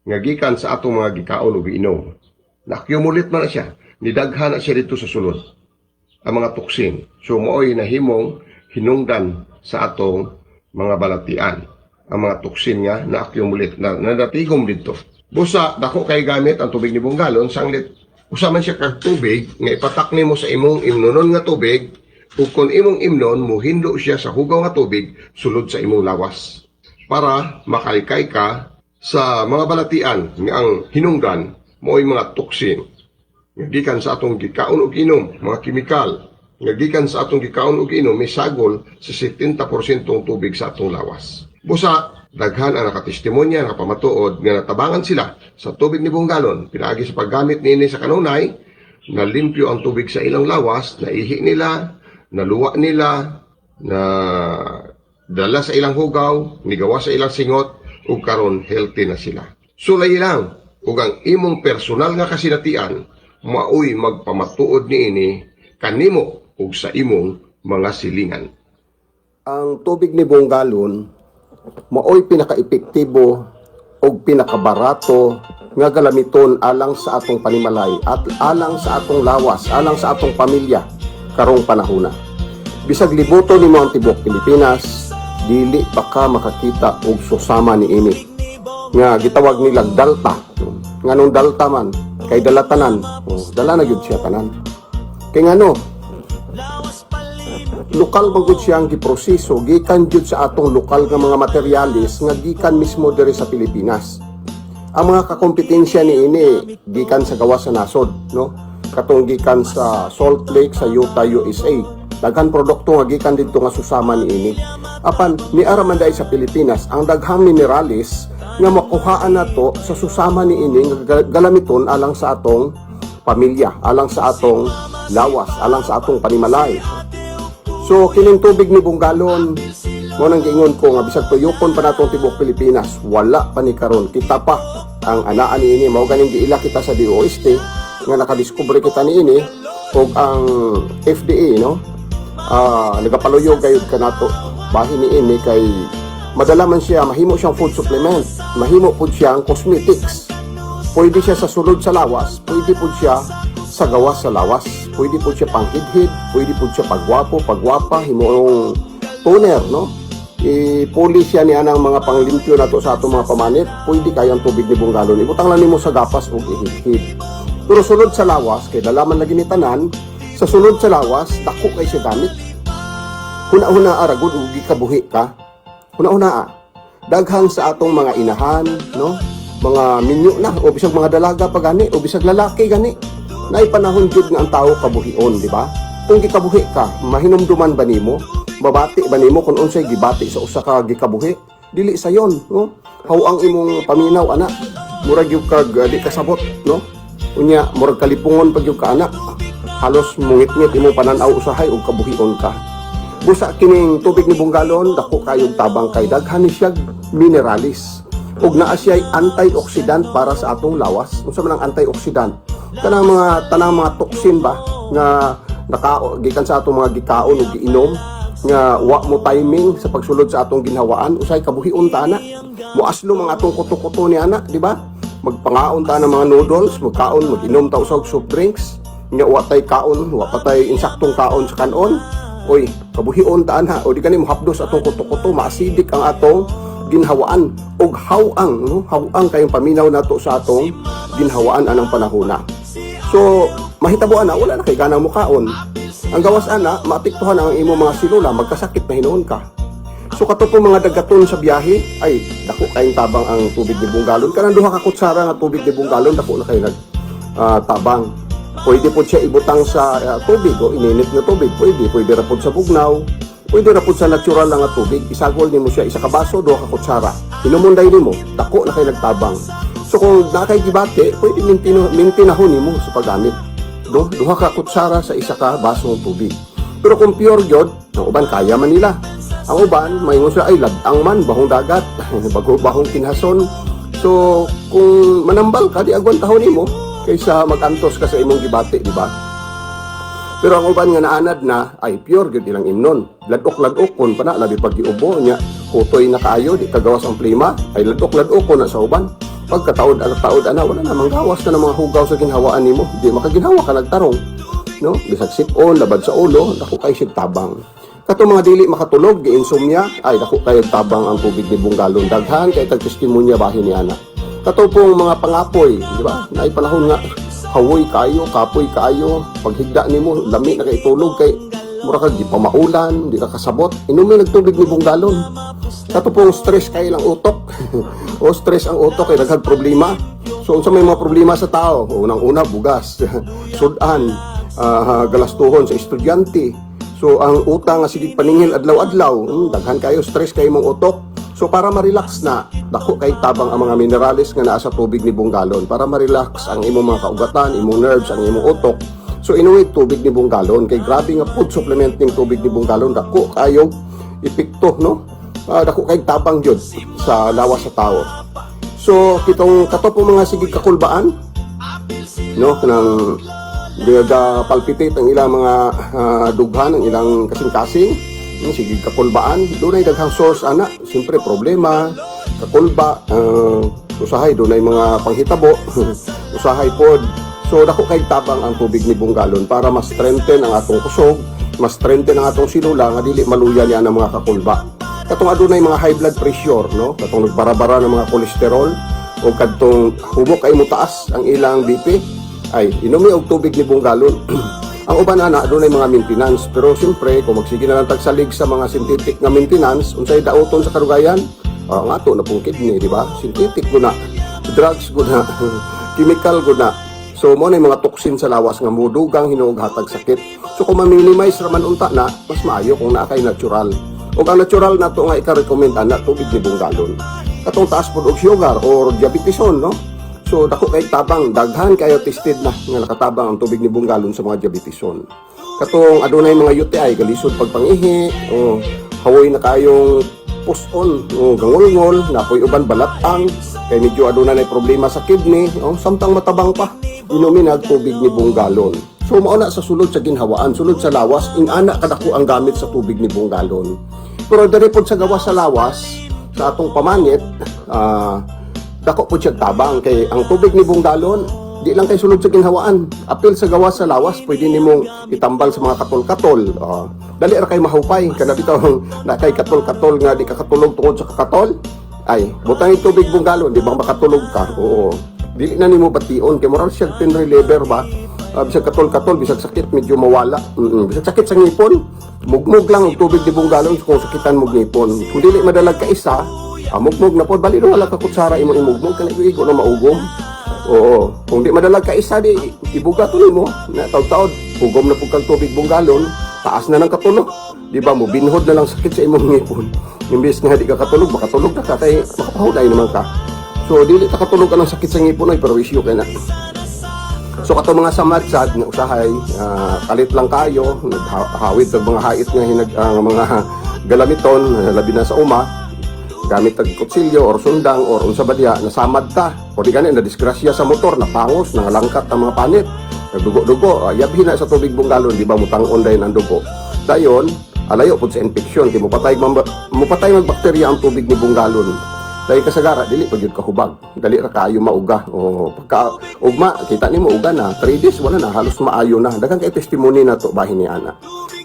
nga gikan sa atong mga gikaon ug giinom. Na-accumulate man na siya, nidaghan na siya dito sa sulod ang mga toksin. So mo'y nahimong hinungdan sa atong mga balatian ang mga toksin nga na-accumulate na nadatigom dito. Busa dako kay gamit ang tubig ni buong galon, sanglit usaman siya kag tubig nga ipatak nimo sa imong imnonon nga tubig, ug kung imong imnon mohinlo siya sa hugaw nga tubig sulod sa imong lawas para makalikay ka sa mga balatian nga ang hinungdan mo'y mga toksin nga gikan sa atong gikaon ug inom, mga kemikal nga gikan sa atong gikaon ug inom may sagol sa 70% tubig sa atong lawas. Busa, daghan ang nakatestimonya nga pamatuod nga natabangan sila sa tubig ni buong galon. Pinaagi sa paggamit niini sa kanunay, nalimpyo ang tubig sa ilang lawas, naihi nila, naluwa nila, na dala sa ilang hugaw, nigawa sa ilang singot, ug karon healthy na sila. Sulay lang, ug ang imong personal nga kasinatian, maoy magpamatuod niini kanimo ug sa imong mga silingan. Ang tubig ni buong galon maoy pinaka-epektibo o pinakabarato nga galamiton alang sa atong panimalay at alang sa atong lawas, alang sa atong pamilya karong panahona. Bisag libuto ni mo ang tibuok Pilipinas, dili pa ka makakita og susama ni ini nga gitawag nilang dalta. Nganong dalta man kay dalatanan, dala na gyud siya tanan. Kay ngano lokal magud siyang giproseso gikan jud sa atong lokal nga mga materyales nga gikan mismo diri sa Pilipinas. Ang mga kakompetensya ni ini gikan sa gawas sa nasod, no? Katong gikan sa Salt Lake sa Utah, USA. Daghan produkto nga gikan didto nga susama ni ini. Apan niara man dai sa Pilipinas ang daghang minerales nga makuhaan nato sa susama ni ini nga galamiton alang sa atong pamilya, alang sa atong lawas, alang sa atong panimalay. So, kining tubig ni buong galon, mo nang giingon ko nga bisag tuyokon pa natong tibuok Pilipinas, wala pa ni karon. Kita pa ang anaan ni ini, mao ganing giila kita sa DOST nga nakadiskubre kita ni ini ug ang FDA, no? Nagapaluyog gayud kanato bahin ni ini kay madala man siya, mahimo siyang food supplement, mahimo pud siyang cosmetics. Pwede siya sa sulod sa lawas, pwede pud siya sa gawas sa lawas, pwede po siya panghidhid, pwede po siya pagwapo, pagwapa, himoong toner, no? Ipuli siya niya ng mga panglimpyo na to sa atong mga pamanit, pwede kayang tubig ni buong galon. Ibutang lang nimo sa gapas o ihidhid. Pero sulod sa lawas, kay dalaman lagi ni tanan, sa sulod sa lawas, dako kay siya gamit. Huna-huna aragod, ugi kabuhi ka. Huna-huna daghang sa atong mga inahan, no? Mga minyo na, o bisag mga dalaga pa gani, o bisag lalaki gani. Naipanahon jud nga ang tao kabuhion, di ba? Kung gikabuhi ka, mahinumduman ba nimo? Babati ba nimo kung unsay gibati sa usa ka gikabuhi? Dili sayon, no? Haw ang imong paminaw ana, murag gyud kag di kasabot, no? Unya murag kalipungon pag gyud ka ana. Halos mungit-ngit imong pananaw usahay ug kabuhion ka. Busa kining tubig ni buong galon, dako kayong tabang kay daghan ni siya minerales. Ug naa siya'y antioxidant para sa atong lawas. Unsa man ang antioxidant? Tanang mga toksin ba nga gikan sa atong mga gikaon ug giinom nga wa mo timing sa pagsulod sa atong ginhawaan, usay kabuhion ta ana. Muaslo ang atong kuto-kuto ni ana, di ba? Magpangaon ta ng mga noodles, magkaon, mag-inom ta usag soft drinks, nga wa tay kaon, wa pa tay insaktong kaon sa kanon. Oy, kabuhion ta ana, o di kani mo hapdos atong kuto-kuto, maasidik ang atong ginhawaan og hawang, no? Hawang kayong paminaw nato sa atong ginhawaan anang panahona. So, mahitabuan na wala na kay ganang mukaon. Ang gawas ana, maapektuhan ang imo mga selula, magkasakit na hinuon ka. So kato po mga dagaton sa biyahe, ay dako kayong tabang ang tubig ni Bungalon. Kanang duha ka kutsara nga tubig ni Bungalon, dako na kayo tabang. Pwede po siya ibutang sa tubig o ininit na tubig. Pwede ra po sa bugnaw. Pwede ra po sa natural lang nga tubig. Isagol nimo siya isa ka baso, duha ka kutsara. Inumunday nimo, dako na kayo nagtabang. So kung nakay gibate, pwede mintinahon nimo sa paggamit. Duha ka kutsara sa isa ka baso ng tubig. Pero kung pure gyud, ang uban kaya man nila. Ang uban, maingon sila ay ladang man, bahong dagat, bahong kinhason. So kung manambal ka, di agwan tahon nimo kaysa magantos ka sa imong gibate, di ba? Pero ang uban nga naanad na ay pure gyud ilang imnon. Ladok-ladok kon pa na labi pag giubo nya, kutoy na kaayo di kagawas ang plima, ay ladok-ladok kon na sa uban. Pagkataod ana wala namang gawas na mga hugaw sa ginhawaan nimo. Di makaginhawa ka nagtarong. No? Bisag sipon, labad sa ulo, dako kay sig tabang. Kato mga dili makatulog, gi-insomnia, ay dako kay tabang ang tubig ni Bungalon. Daghan kay tag testimonya bahin ni ana. Kato pong mga pangapoy, di ba? Naay panahon nga hawoy kayo, kapoy kayo, paghigda nimo lami na kay tulog kay mura ka di pa maulan, di ka kasabot. Inumin nagtubig ni Bungalon. Kato pong stress kay lang utok. O stress ang utok kay daghang problema. So unsa may mga problema sa tao? Unang-una bugas, sudan, galastuhon sa estudyante. So ang utang nga sige paningil adlaw-adlaw, daghan kayo stress kay mong utok. So para ma-relax na, dako kay tabang ang mga minerales nga naa sa tubig ni Bungalon para ma-relax ang imong mga kaugatan, imong nerves, ang imong utok. So inuwi tubig ni Bungalon kay grabe nga food supplement ning tubig ni Bungalon, dako kayo epekto, no? Dako kay tabang jud sa lawas sa tao. So kitong kato po mga sige kakulbaan, no, kanang diga palpitate ang ilang mga dughan, ang ilang kasing-kasing. Sige kakulbaan, doon ay daghang source ana. Siyempre problema, kakulba, usahay doon ay mga panghitabo, usahay pod. So dako kay tabang ang tubig ni Bungalon para mas strengthen ang atong kusog, mas strengthen ang atong sinula nga dili maluya niya ang mga kakulba. Katong adunay mga high blood pressure, no? Katong nagbarabara ng mga kolesterol o kadtong humok ay mutaas ang ilang BP, ay inumi og tubig ni Bungalon. Ang uban ana adunay mga maintenance, pero siyempre kung magsige na lang tagsalig sa mga synthetic nga maintenance, unsay daoton sa karugayan? Ang ato na pong kidney, di ba? Synthetic guna, drugs guna, chemical guna. So mo na mga toxin sa lawas nga mudugang hinuog hatag sakit. So kung ma-minimize raman unta na, mas maayo kung naa kay natural. O ang natural na to nga ika-recommend ana tubig ni Bungalon. Katong taas pod og sugar or diabetison, no? So dako kay tabang, daghan kayo tested na nga nakatabang ang tubig ni Bungalon sa mga diabetison. Katong adunay mga UTI, galisod pagpangihi, o hawoy na kayong puson, o gangulngol, napoy uban balatang, kay medyo adunay na problema sa kidney, o samtang matabang pa, inumin ang tubig ni Bungalon. So mauna sa sulod sa ginhawaan, sulod sa lawas, ingana kadako ang gamit sa tubig ni Bungalon. Pero diri pod sa gawas sa lawas, sa atong pamanit, dako po siya tabang kay ang tubig ni Bungalon di lang kay sulod sa ginhawaan, apil sa gawas sa lawas, pwede nimong itambal sa mga katol-katol. Dali ra kay mahupay kana bitaw na kay katol-katol nga di ka katulog tungod sa kakatol, ay butang yung tubig Bungalon, di ba makatulog ka? Oo, dili na nimo bation kay moral siya pain reliever ba. Bisag katol-katol, bisag sakit medyo mawala. Bisag sakit sa ngipon, mugmog lang ang tubig ni Bungalon kung sakitan mo ngipon. Kung dili madalag ka isa, mugmog na po, bali na wala ka kutsara imugmog, kana igo na maugom. Oo, kung di madalag ka isa, di ibuga tuloy mo, na taod-taod, ugom na po kang tubig Bungalon, taas na ng katulog. Di ba mo, binhod na lang sakit sa imong ngipon. Imbes nga di ka katulog, makatulog na ka, kay makapahuday naman ka. So, dili ka katulog ka ng sakit sa ngipon, ay perwisyo ka na. So kato mga samadsad nga usahay, kalit lang kayo, naghawid sa mga hait nga mga galamiton, labi na sa uma, gamit tag kutsilyo or sundang or unsa badya, nasamad ka. O di gani na disgrasya sa motor, napangos, nangalangkat ang mga panit, nagdugo-dugo, yabhi na sa tubig Bungalon, di ba mutangon dahil ang dugo. Dayon, alayo po sa infeksyon, kaya mupatay magbakterya ang tubig ni Bungalon. Dahil kasagara, dili pa yun kahubag. Dali ra kayo mauga. O pagka ugma, kita ni mo uga na. 3 days, wala na. Halos maayo na. Dagang kay testimony na to bahin ni Ana.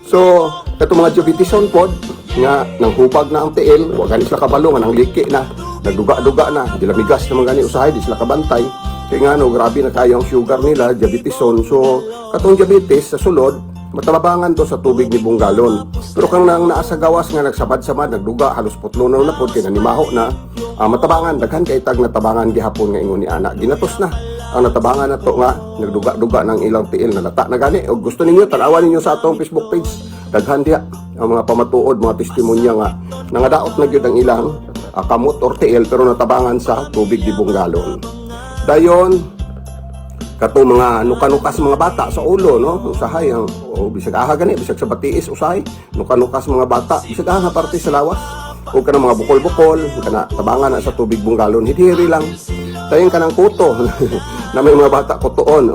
So, kato mga diabetison pod, nga nang hubag na ang tiil, wag gani sila kabalo, nga nang liki na. Nagduga-duga na. Di lamigas naman gani usahay, di sila kabantay. Kaya nga no, grabe na kayo ang sugar nila, diabetison. So, katong diabetes sa sulod, Matabangan to sa tubig ni Bunggalon. Pero kang nang naa sa gawas nga nagsabad-sabad, nagduga, halos putlunaw na po, kinanimaho na, matabangan, daghan kay tag natabangan gihapon nga ingon ni ana. Ginatos na. Ang natabangan na to nga, nagduga-duga ng ilang tiil na lata na gani. O gusto ninyo, tanawan ninyo sa atong Facebook page. Daghan diya ang mga pamatuod, mga testimonya nga nangadaot na gyud ang ilang kamot or tiil pero natabangan sa tubig ni Bunggalon. Dayon, kato mga nukanukas mga bata sa ulo, no? Usahay ang bisag aha gani, bisag sa batiis usahay, nukanukas mga bata, bisag aha parte sa lawas. O kana mga bukol-bukol, kana tabangan na sa tubig Bunggalon, hidhiri lang. Dayon kanang kuto na may mga bata kutoon,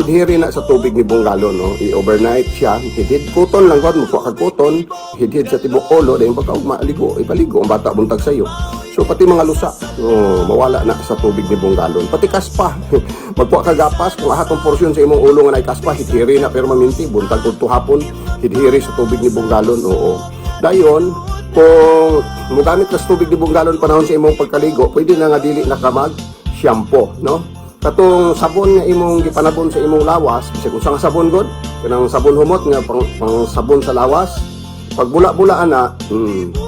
hidhiri na sa tubig ni Bunggalon, no? I-overnight siya, hidhid kuton lang gud, mukuha kag kuton, hidhid sa tibok ulo, dayon pagka maligo, ipaligo ang bata buntag sayo. So pati mga lusa, mawala na sa tubig ni Bunggalon. Pati kaspa, magkuha ka gapas, kung ahatong porsyon sa imong ulo nga nay kaspa, hidhiri na pero maminti, buntag ug tuhapon, hidhiri sa tubig ni Bunggalon. Oo. Dayon, kung mugamit ka sa tubig ni Bunggalon panahon sa imong pagkaligo, pwede na nga dili na ka mag shampoo, no? Katong sabon nga imong gipanabon sa imong lawas, bisag usa nga sabon god, kanang sabon humot nga pang sabon sa lawas. Pag bula-bulaan na,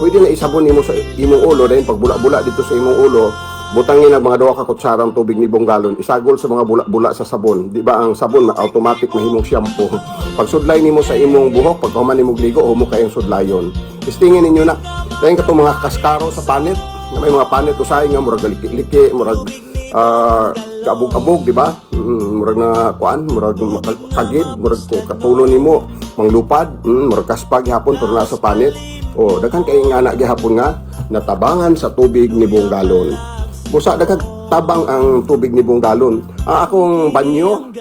pwede na isabon nimo sa imong ulo, dahil pag bula-bula dito sa imong ulo, butangin ang mga 2 ka kutsarang tubig ni Bunggalon, isagol sa mga bula-bula sa sabon. Di ba ang sabon na automatic mahimong shampoo. Pag sudlay nimo sa imong buhok, pag human nimo ligo, humo kayong sudlayon. Istingin ninyo na. Dahil katong mga kaskaro sa panit, na may mga panit usahay nga murag liki-liki, murag kabog-kabog, di ba? Murag na kuan, murag makagid, murag katulo nimo manglupad, murag kaspag gihapon pero nasa panit. O daghan kay nga na gihapon nga natabangan sa tubig ni Bunggalon. Busa daghan tabang ang tubig ni Bunggalon. Akong banyo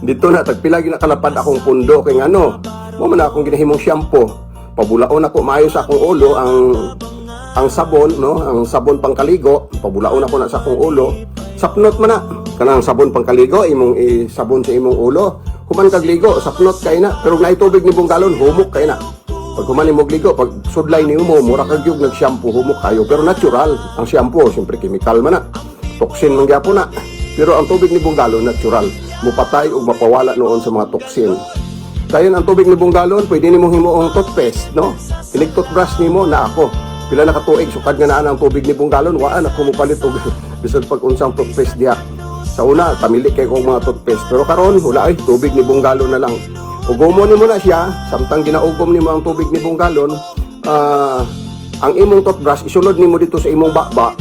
dito na tagpila ginakalapad akong pundo kay ngano. Mo man akong ginahimong shampoo. Pabulaon ako maayo sa akong ulo ang sabon, no? Ang sabon pangkaligo, pabulaon ako na sa akong ulo. Sapnot man na. Kanang sabon pangkaligo, imong isabon sa imong ulo. Human kag ligo, sapnot kay na. Pero na tubig ni Bunggalon, humok kay na. Pag human imong ligo, pag sudlay ni mo, mura kag yung nag-shampoo, humok kayo. Pero natural ang shampoo, siyempre chemical man na. Toxin man gyapon na. Pero ang tubig ni Bunggalon, natural. Mupatay o mapawala noon sa mga toxin. Dayon ang tubig ni Bunggalon, pwede nimong himuong toothpaste, no? Inig-toothbrush nimo na ako. Pila na katuig, sukad nga naan ang tubig ni Bunggalon, waan ako mupalit og bisag pag unsang toothpaste diha. Sa una, tamili kay kong mga toothpaste. Pero karon wala ay tubig ni Bunggalon na lang. Ugomon nimo na siya, samtang ginaugom nimo ang tubig ni Bunggalon, ang imong toothbrush isulod nimo dito sa imong bakba.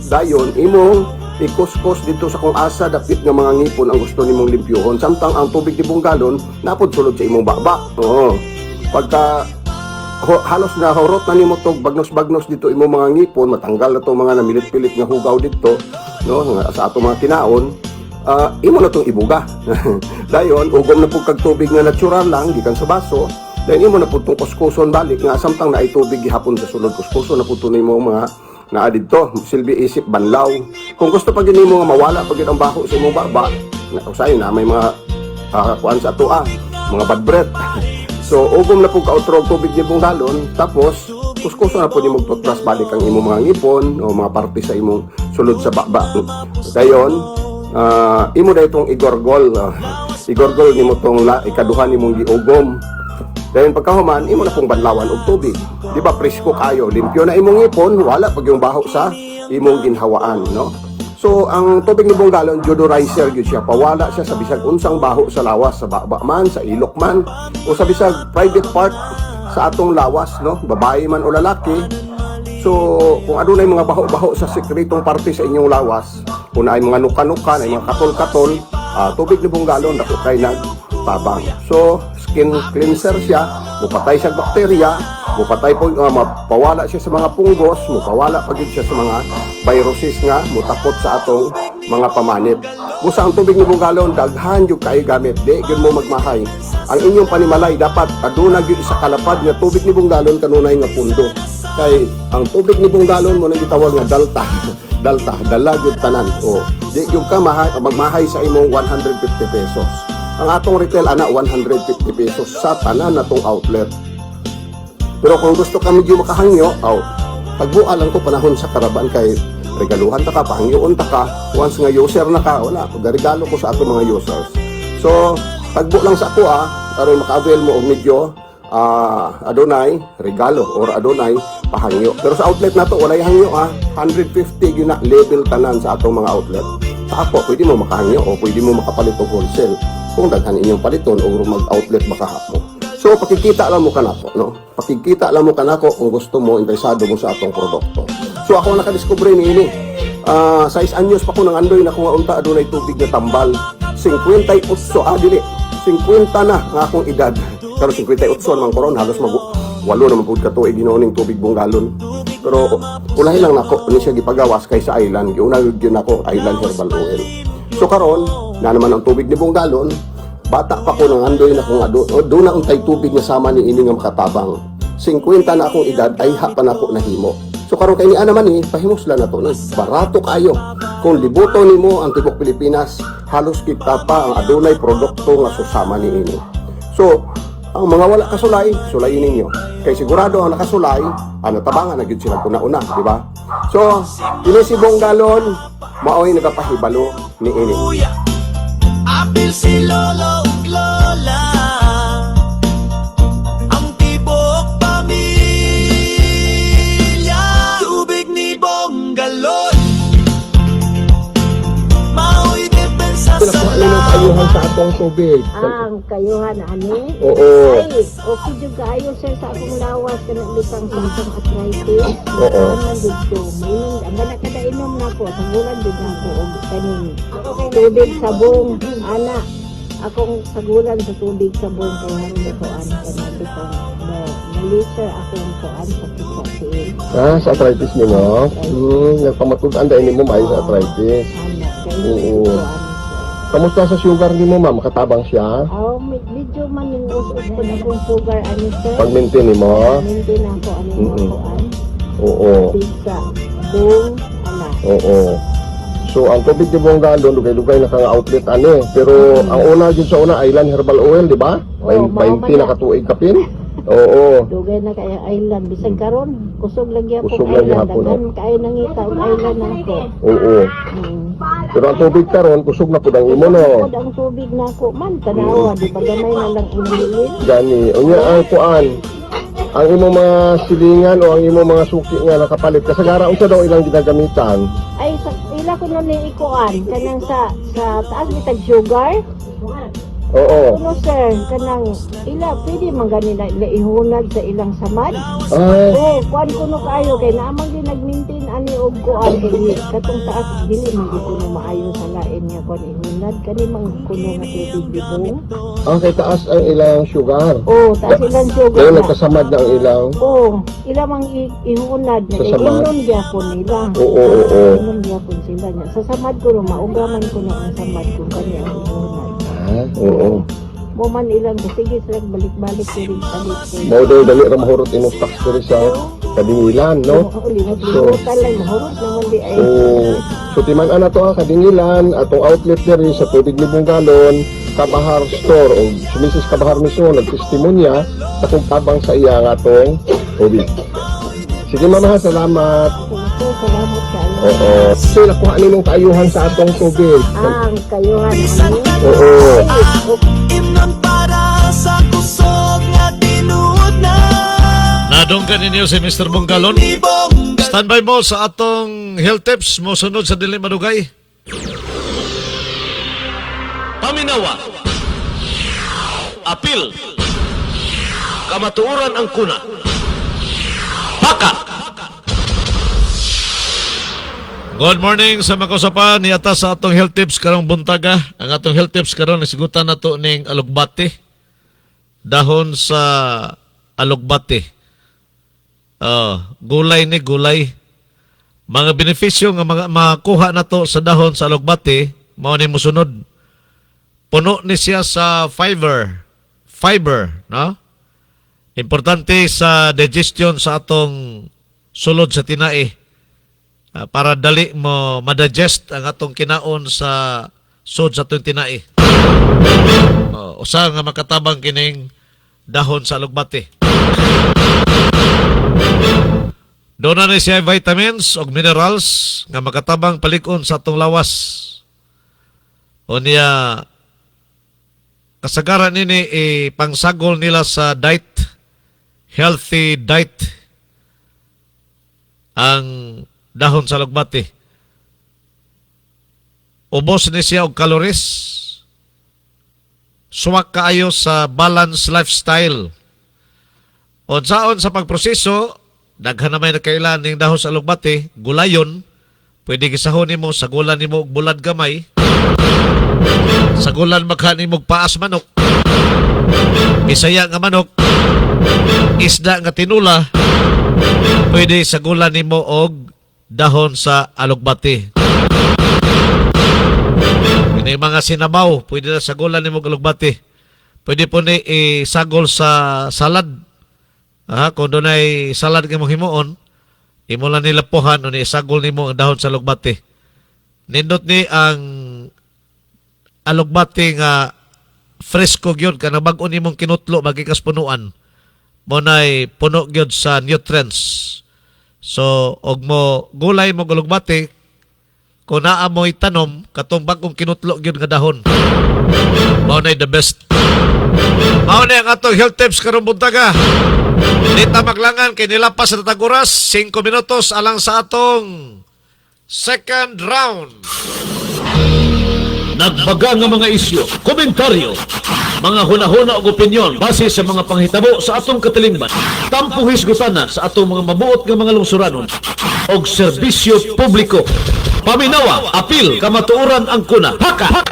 Dayon imong ikuskus dito sa kung asa dapit nga mga ngipon ang gusto nimong limpyohon. Samtang ang tubig ni Bunggalon napod sulod sa imong bakba. Oo. Pagka halos na horot na nimo tog bagnos-bagnos dito imong mga ngipon, matanggal na to mga namilit-pilit nga hugaw dito, no, sa ato mga kinaon, imo na tong ibuga. Dayon ugom na pud kag tubig nga natural lang gikan sa baso, dayon imo na pud tong kuskuson balik nga samtang naay tubig gihapon sa sulod, kuskuson na pud nimo mga naa didto, silbi isip banlaw. Kung gusto pa gyud nimo nga mawala pag ang baho sa imong baba, usay na may mga kuan sa atoa, mga bad breath. So, ugom na po ka-outrog tubig ni Bunggalon, tapos, kuskuso na po ni magtutras balik ang imong mga ngipon o mga parte sa imong sulod sa bakba. Dayon, imo na itong igorgol. Igorgol ni mo itong ikaduhan ni mong giugom. Dayon pagkahuman, imo na pong banlawan og tubig. Di ba, presko kayo, limpyo na imong ngipon, wala pag yung baho sa imong ginhawaan, no? So, ang tubig ni Bunggalon, deodorizer yun siya. Pawala siya sa bisag unsang baho sa lawas, sa bakba man, sa ilok man, o sa bisag private part sa atong lawas, no? Babae man o lalaki. So, kung ano na yung mga baho-baho sa sekretong parte sa inyong lawas, kung na ay mga nuka-nuka, na mga katol-katol, tubig ni Bunggalon, dako kay nagtabang. So, skin cleanser siya, mupatay siya bakterya, mupatay po, mapawala siya sa mga punggos, mupawala pagid siya sa mga viruses nga mutakot sa atong mga pamanit. Busa ang tubig ni Bunggalon, daghan yung kayo gamit, di yun mo magmahay. Ang inyong panimalay dapat aduna gyud sa kalapad nga tubig ni Bunggalon kanunay nga pundo. Kay ang tubig ni Bunggalon mo nang gitawag nga dalta. Dalta, dala gyud tanan. O di gyud ka magmahay sa imong 150 pesos. Ang atong retail ana 150 pesos sa tanan natong outlet. Pero kung gusto ka medyo makahangyo, pagbuo lang ko panahon sa karaban kay regaluhan ta ka, pahangyoon ta ka, once nga user na ka, wala, regalo ko sa ato mga users. So, Tagbo lang sa ako aron maka-avail mo og medyo adunay regalo or adunay pahangyo. Pero sa outlet na to walay hangyo 150 gyud na level tanan sa atong mga outlet. Sa ako pwede mo makahangyo o pwede mo makapalit og wholesale kung daghan inyong paliton o mag-outlet makahapon. So pakikita lang mo kanako, no? Pakikita lang mo kanako kung gusto mo, interesado mo sa atong produkto. So ako nakadiscover niini. 6 anyos pa ko nang andoy na kung unta adunay tubig na tambal. 58 dili. 50 na nga akong edad. Pero 58 naman ko ron, halos walo naman po ka tuig ginooning tubig bungalon. Pero ulahi lang nako ni siya gipagawas kay sa island. Giuna yun ako island herbal oil. So karon na naman ang tubig ni bungalon. Bata pa ko nang andoy na kung doon na untay tubig nga sama ni ini nga makatabang. 50 na akong edad ay pa na ako nahimo. So karon kay ni naman pahimos lang na to. Barato kayo. Kung libuto nimo ang tibok Pilipinas, halos kita pa ang adunay produkto nga susama ni ini. So, ang mga wala kasulay, sulayin ninyo. Kay sigurado ang nakasulay, tabangan na gyud sila kuna-una, di ba? So, ini si Bonggalon, maoy nagapahibalo ni ini. Apil si lolo ug lola, ang tibok pamilya, tubig ni Bonggalon, maoy depensa sa Kayuhan sa atong tubig. Ang kayuhan ani? Oo. Ay, okay jud kaayo sir sa akong lawas kana litang sa arthritis. Oo. Ano dito? May ang gana kada inom nako, sagulan jud nako og kaning tubig sabong ana. Akong sagulan sa tubig sabong kay haron ko an kana litang liter akong kuan sa pagkain. Sa arthritis nimo? Nagpamatudan dahil mo may sa arthritis. Ana kay Oo. Kamusta sa sugar ni mo, ma'am? Makatabang siya? Medyo maningos-us ko na kung sugar, ano sir? Pag-maintain ni mo? Maintain ako, ano yung makuan? Oo. Pizza, bong, ala. Oo. So, ang tubig ni Bonggalon, lugay-lugay na kang outlet, Pero, ang una dyan sa una, Island Herbal Oil, di ba? Oo, 20 na katuig kapin? Oo. Dugay na kaya island. Bisag karon kusog lagi ako Kusog lagi island. hapon, Daghan kaya nangita og island na ako. Oo. Pero ang tubig karon kusog na pud ang imo, no? Pud ang tubig na ako man, tanawa, di ba gamay na lang inilin. Gani. Unya ang kuan. Ang imo mga silingan o ang imo mga suki nga nakapalit. Kasagara unsa daw ilang ginagamitan? Ay, ila ko nun ni ikuan. Kanang sa taas bitag sugar. Oo. Ano sir, kanang ila, pwede man ganila ihunag sa ilang samad. Ay. Oo, kuan kuno kayo kay naamang din nag-maintain ani og kuan kay katong taas dili man gyud kuno maayo sa lain nga kuan ihunag kani mang kuno nga tubig bibong. Kay taas ang ilang sugar. Oo, taas ilang sugar Kaya na. nagkasamad na ang ilang. Oo, ila mang ihunad na Sa kay samad? inom gyapon nila. Oo, oo. Inom gyapon sila nya. Sa samad kuno maugaman kuno ang samad kung kani ang ihunad. Oo. Mo man ilang sige sila balik-balik diri balik. Mao daw dali ra mahurot imong tax diri sa kadingilan, no? So, talay mahurot naman di ay. So timan-an na to kadingilan atong outlet diri sa tubig ni Bonggalon, Kabahar Store o si Mrs. Kabahar mismo nagtestimonya sa kung tabang sa iya nga atong tubig. Sige mama, salamat. Salamat ka. Oo. So nakuha nimong kaayuhan sa atong tubig. Ang kayuhan ani. Oo. imnon para sa kusog nga tinuod na Nadunggan ninyo si Mr. Bonggalon. ni Bonggalon. Standby mo sa atong health tips mo sunod sa dili madugay. Paminawa. Apil. Kamatuoran ang kuna. Paka. Good morning sa mga kausapan ni atas sa atong health tips karong buntaga. Ang atong health tips karon nasigutan nato ning alugbati. Dahon sa alugbati. Gulay ni gulay. Mga benepisyo nga makuha nato sa dahon sa alugbati mao ni mosunod. Puno ni siya sa fiber, no? Importante sa digestion sa atong sulod sa tinai. Para dali mo ma-digest ang atong kinaon sa sud sa atong tinai. Usa nga makatabang kining dahon sa alugbati. Doon na siya vitamins o minerals nga makatabang palikon sa atong lawas. O niya kasagaran nini pangsagol nila sa diet, healthy diet, ang dahon sa lugbati. Ubos ni siya og calories. Suwak kaayo sa balanced lifestyle. Unsaon sa pagproseso, daghan na may nakailan ning dahon sa lugbati, gulayon, pwede gisahon nimo, sagulan nimo og bulad gamay, sagulan maghan nimo og paas manok, bisaya nga manok, isda nga tinula, pwede sagulan nimo og dahon sa alugbati. Kini mga sinabaw, pwede na sagulan nimo og alugbati. Pwede po ni isagol sa salad. Kung doon ay salad ka mong himuon, imo lang nilapuhan o isagol nimo ang dahon sa alugbati. Nindot ni ang alugbati nga fresco gyud ka na bag-o nimong kinutlo magikas punuan. Mo nay puno gyud sa nutrients. So og mo gulay mo alugbati, kung naa mo'y tanom katong bagong kinutlo gyud nga dahon. Mao nay the best. Mao na ang atong health tips karong buntaga. Dita maglangan kay nilapas sa tatag oras, 5 minutos alang sa atong second round. Nagbaga nga mga isyu, komentaryo, mga hunahuna o opinyon base sa mga panghitabo sa atong katilingban. Tampong hisgutana sa atong mga mabuot nga mga lungsuranon o serbisyo publiko. Paminawa, apil, kamatuoran ang kuna. Haka!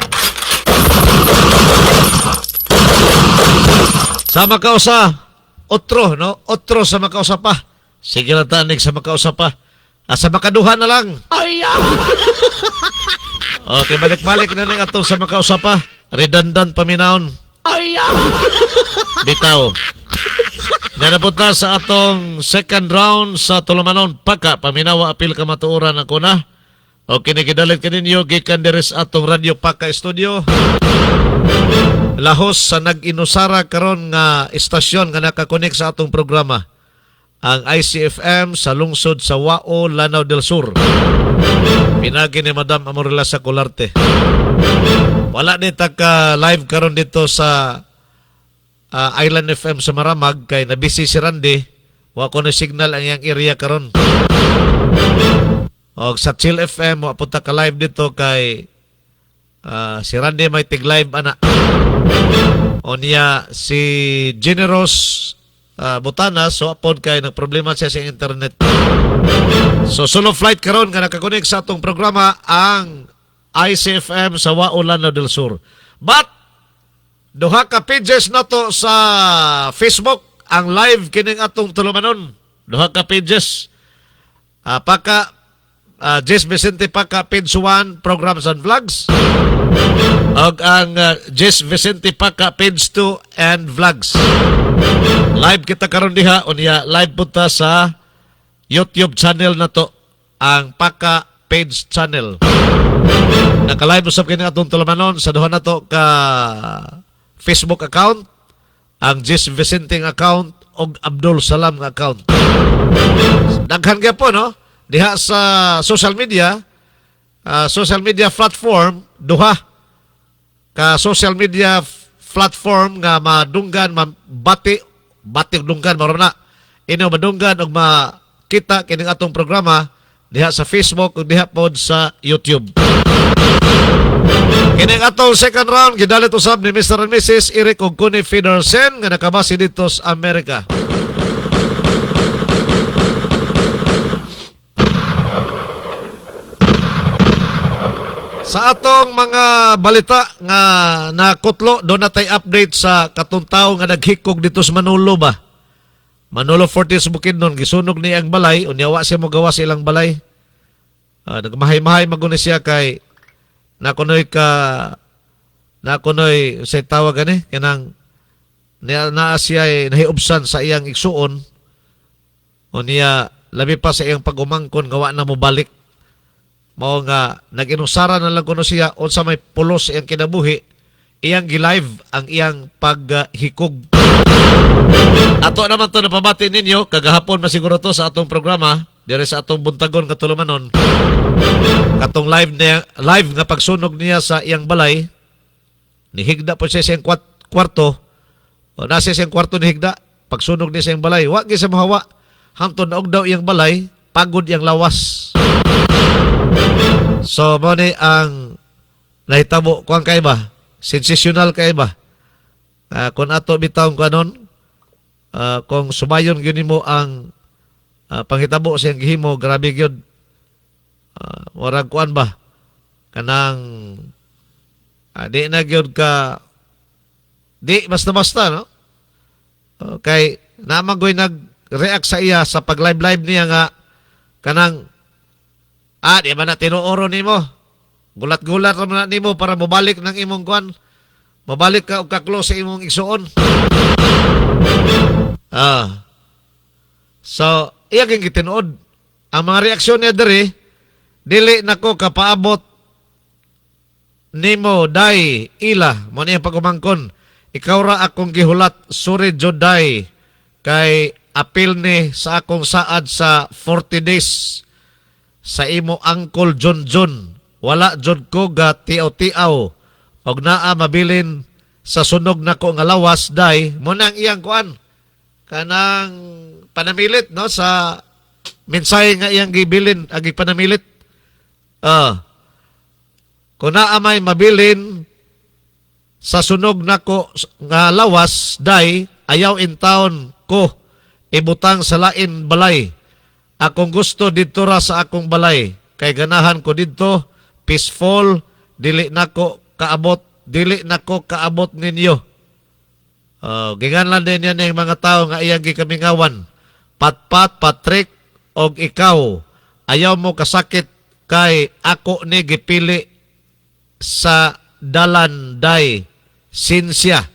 Sa makausa, otro, no? Otro sa makausa pa. Sige lang tanig sa makausa pa. Sa makaduha na lang. Okay, balik-balik na ning atong sa makausa pa. Redundant paminaon. Bitaw. Nanapot na sa atong second round sa tulumanon. Paka, paminawa, apil, kamatuoran ang kuna. O kinikidalit ka ninyo, gikan deres atong Radio Paka Studio. Lahos sa nag-inusara karon nga istasyon nga nakakonek sa atong programa. Ang ICFM sa lungsod sa Wao, Lanao del Sur. Pinagi ni Madam Amorela sa Colarte. Wala ni taka live karon dito sa Island FM sa Maramag kay nabisi si Randy. Wa ko na signal ang iyang area karon. O sa Chill FM, wapunta ka live dito kay si Randy may tig-live ana. O niya si Generous Butana, so apod kay nagproblema siya sa internet. So solo flight karon nga nakakonek sa atong programa ang ICFM sa Wao, Lanao del Sur. But duha ka pages na to sa Facebook ang live kining atong tulumanon. Duha ka pages. Paka Jess Vicente Paka page 1 Programs and Vlogs. Og ang Jess Vicente Paka page 2 and Vlogs. Live kita karon diha unya live punta sa YouTube channel na to ang Paka page channel. Naka-live usab kini atong tulumanon sa duha na to ka Facebook account, ang Jess Vicente account og Abdul Salam account. Daghan gyapon no? Diha sa social media platform, duha ka social media platform nga madunggan, bati dunggan maro na. Ino madunggan og makita kining atong programa diha sa Facebook ug diha pod sa YouTube. Kining atong second round gidalit usab ni Mr. and Mrs. Eric ug Connie Federsen nga nakabase dito sa Amerika. Sa atong mga balita nga nakutlo, doon natay update sa katong tawo nga naghikog dito sa Manolo ba? Manolo Fortis Bukidnon, gisunog ni ang balay, unyawa siya mo gawa sa ilang balay. Nagmahay-mahay maguni siya kay nakunoy sa tawag gani, kanang naa siya ay nahiubsan sa iyang igsuon. O niya, labi pa sa iyang pag-umangkon, gawa na mo balik. Mao nga nag-inusara na lang kuno siya unsa may pulos iyang kinabuhi, iyang gi-live ang iyang paghikog. Ato naman to napabati ninyo kagahapon masiguro to sa atong programa dire sa atong buntagon katulumanon. Katong live nga pagsunog niya sa iyang balay, nihigda po siya siyang kwarto, o nasa siyang kwarto ni higda, pagsunog ni sa iyang balay, wa gyud sa mahawa. Hangtod naog daw iyang balay, pagod iyang lawas. So, mo ni ang nahitabo, kuang kay ba? Sensational kay ba? Kung ato bitaw kanon, kung sumayon gyud mo ang panghitabo sa iyang gihimo, grabe gyud. Warag kuan ba? Kanang di na gyud ka di basta-basta, no? Kay namagoy nag-react sa iya sa pag-live niya nga kanang di ba na tinuoro nimo? Gulat-gulat ra man nimo para mobalik ng imong kuan. Mabalik ka og kaklo sa imong igsuon. So, iya gyud gitinuod. Ang mga reaksyon niya diri dili nako kapaabot nimo day ila mo niya pagumangkon. Ikaw ra akong gihulat, suri joday kay apil ni sa akong saad sa 40 days sa imo Uncle John John. Wala jud ko ga tiaw-tiaw og naa mabilin sa sunog nako nga lawas day mo nang iyang kuan kanang panamilit, no, sa mensahe nga iyang gibilin agi panamilit. Kung naa may mabilin sa sunog nako nga lawas day ayaw in town ko ibutang sa lain balay. Akong gusto didto ra sa akong balay kay ganahan ko didto peaceful, dili nako kaabot ninyo. Ginganlan din yan yung mga tao nga iyang gikamingawan. Patpat, Patrick, og ikaw ayaw mo kasakit kay ako ni gipili sa dalan day sinsya.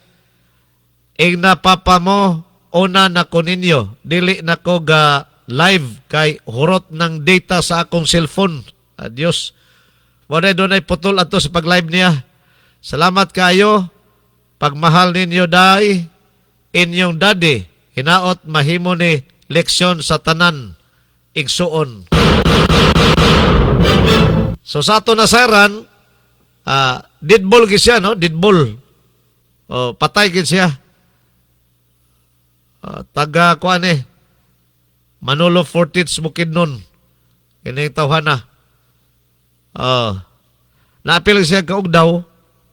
Ing napapa mo una na ko ninyo, dili na ko ga live kay hurot ng data sa akong cellphone. Adios. Wala doon ay putol ato sa pag-live niya. Salamat kayo. Pagmahal ninyo day, inyong daddy, hinaot mahimo ni leksyon sa tanan, igsuon. So sa ato nasaran, didbol gid siya, no? Didbol. Patay gid siya. Taga kuan Manolo Fortits Bukidnon. Kini tawhana. Naapil siya kaugdaw,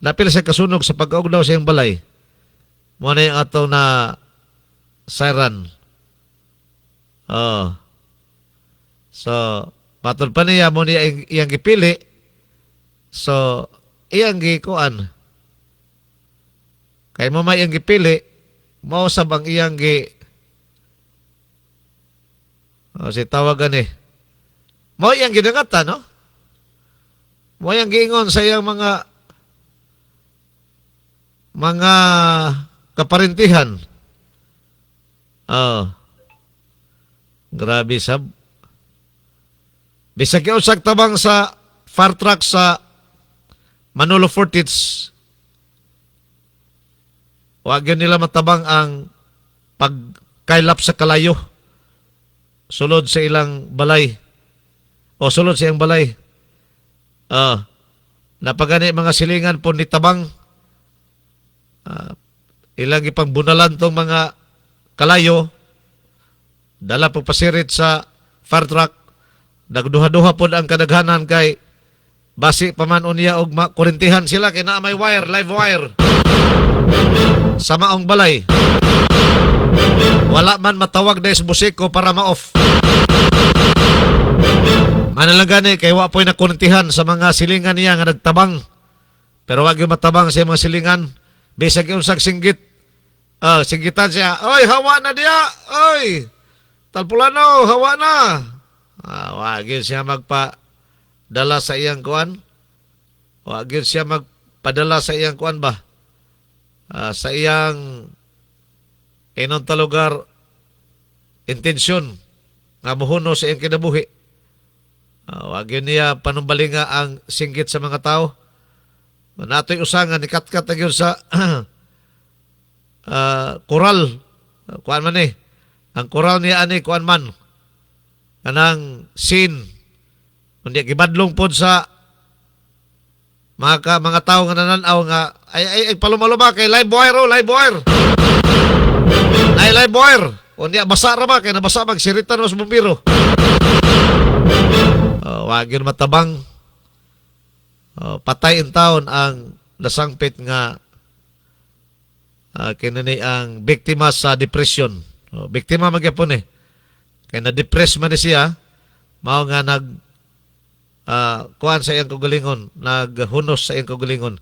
naapil siya kasunog sa pag-kaugdaw sa iyang balay. Muna yung ato na siren. So, patol pa niya mo niya iyang gipili. So, iyang gikuan. Kaya mo may iyang gipili, mausap ang iyang si tawagan mo iyang ginangatan, no? Mo iyang giingon sa iyang mga kaparintihan. Grabe sab. Bisag usag tabang sa fire truck sa Manolo Fortits. Wag yun nila matabang ang pagkailap sa kalayo. Sulod sa ilang balay. O sulod sa iyang balay. Napagani mga silingan po ni tabang. Ilang ipangbunalan tong mga kalayo. Dala po pasirit sa fire truck. Nagduha-duha po ang kadaghanan kay basi paman unya og makurintihan sila kay naa may wire, live wire. Sa maong balay. Wala man matawag na musiko para ma-off. Manalagani kay wa po'y nakurintihan sa mga silingan niya nga nagtabang. Pero wag yung matabang sa mga silingan. Bisag yung singgit. Singgitan siya. Oy, hawa na diya. Oy, Talpulano, hawa na. Wag yun siya magpadala sa iyang kuan. Wag yun siya magpadala sa iyang kuan ba? Sa iyang inong talugar intensyon nga muhuno sa iyang kinabuhi. Wag yun niya panumbalinga ang singgit sa mga tao. Nato'y usangan, ikat-kat na yun sa koral. Kuan man ang koral niya kuan man. Kanang scene. Kundi kibadlong po sa mga tao nga nananaw nga ay paluma-luma kay live wire live wire. Ay live wire. Unya basa ra ba kay nabasa magsirita no sa bumbiro. Wa gyud matabang. Patay in taon ang nasangpit nga kinani ang biktima sa depression. Biktima magyapon eh. Kay na-depress man siya, mao nga kuan sa iyang kagalingon, naghunos sa iyang kagalingon.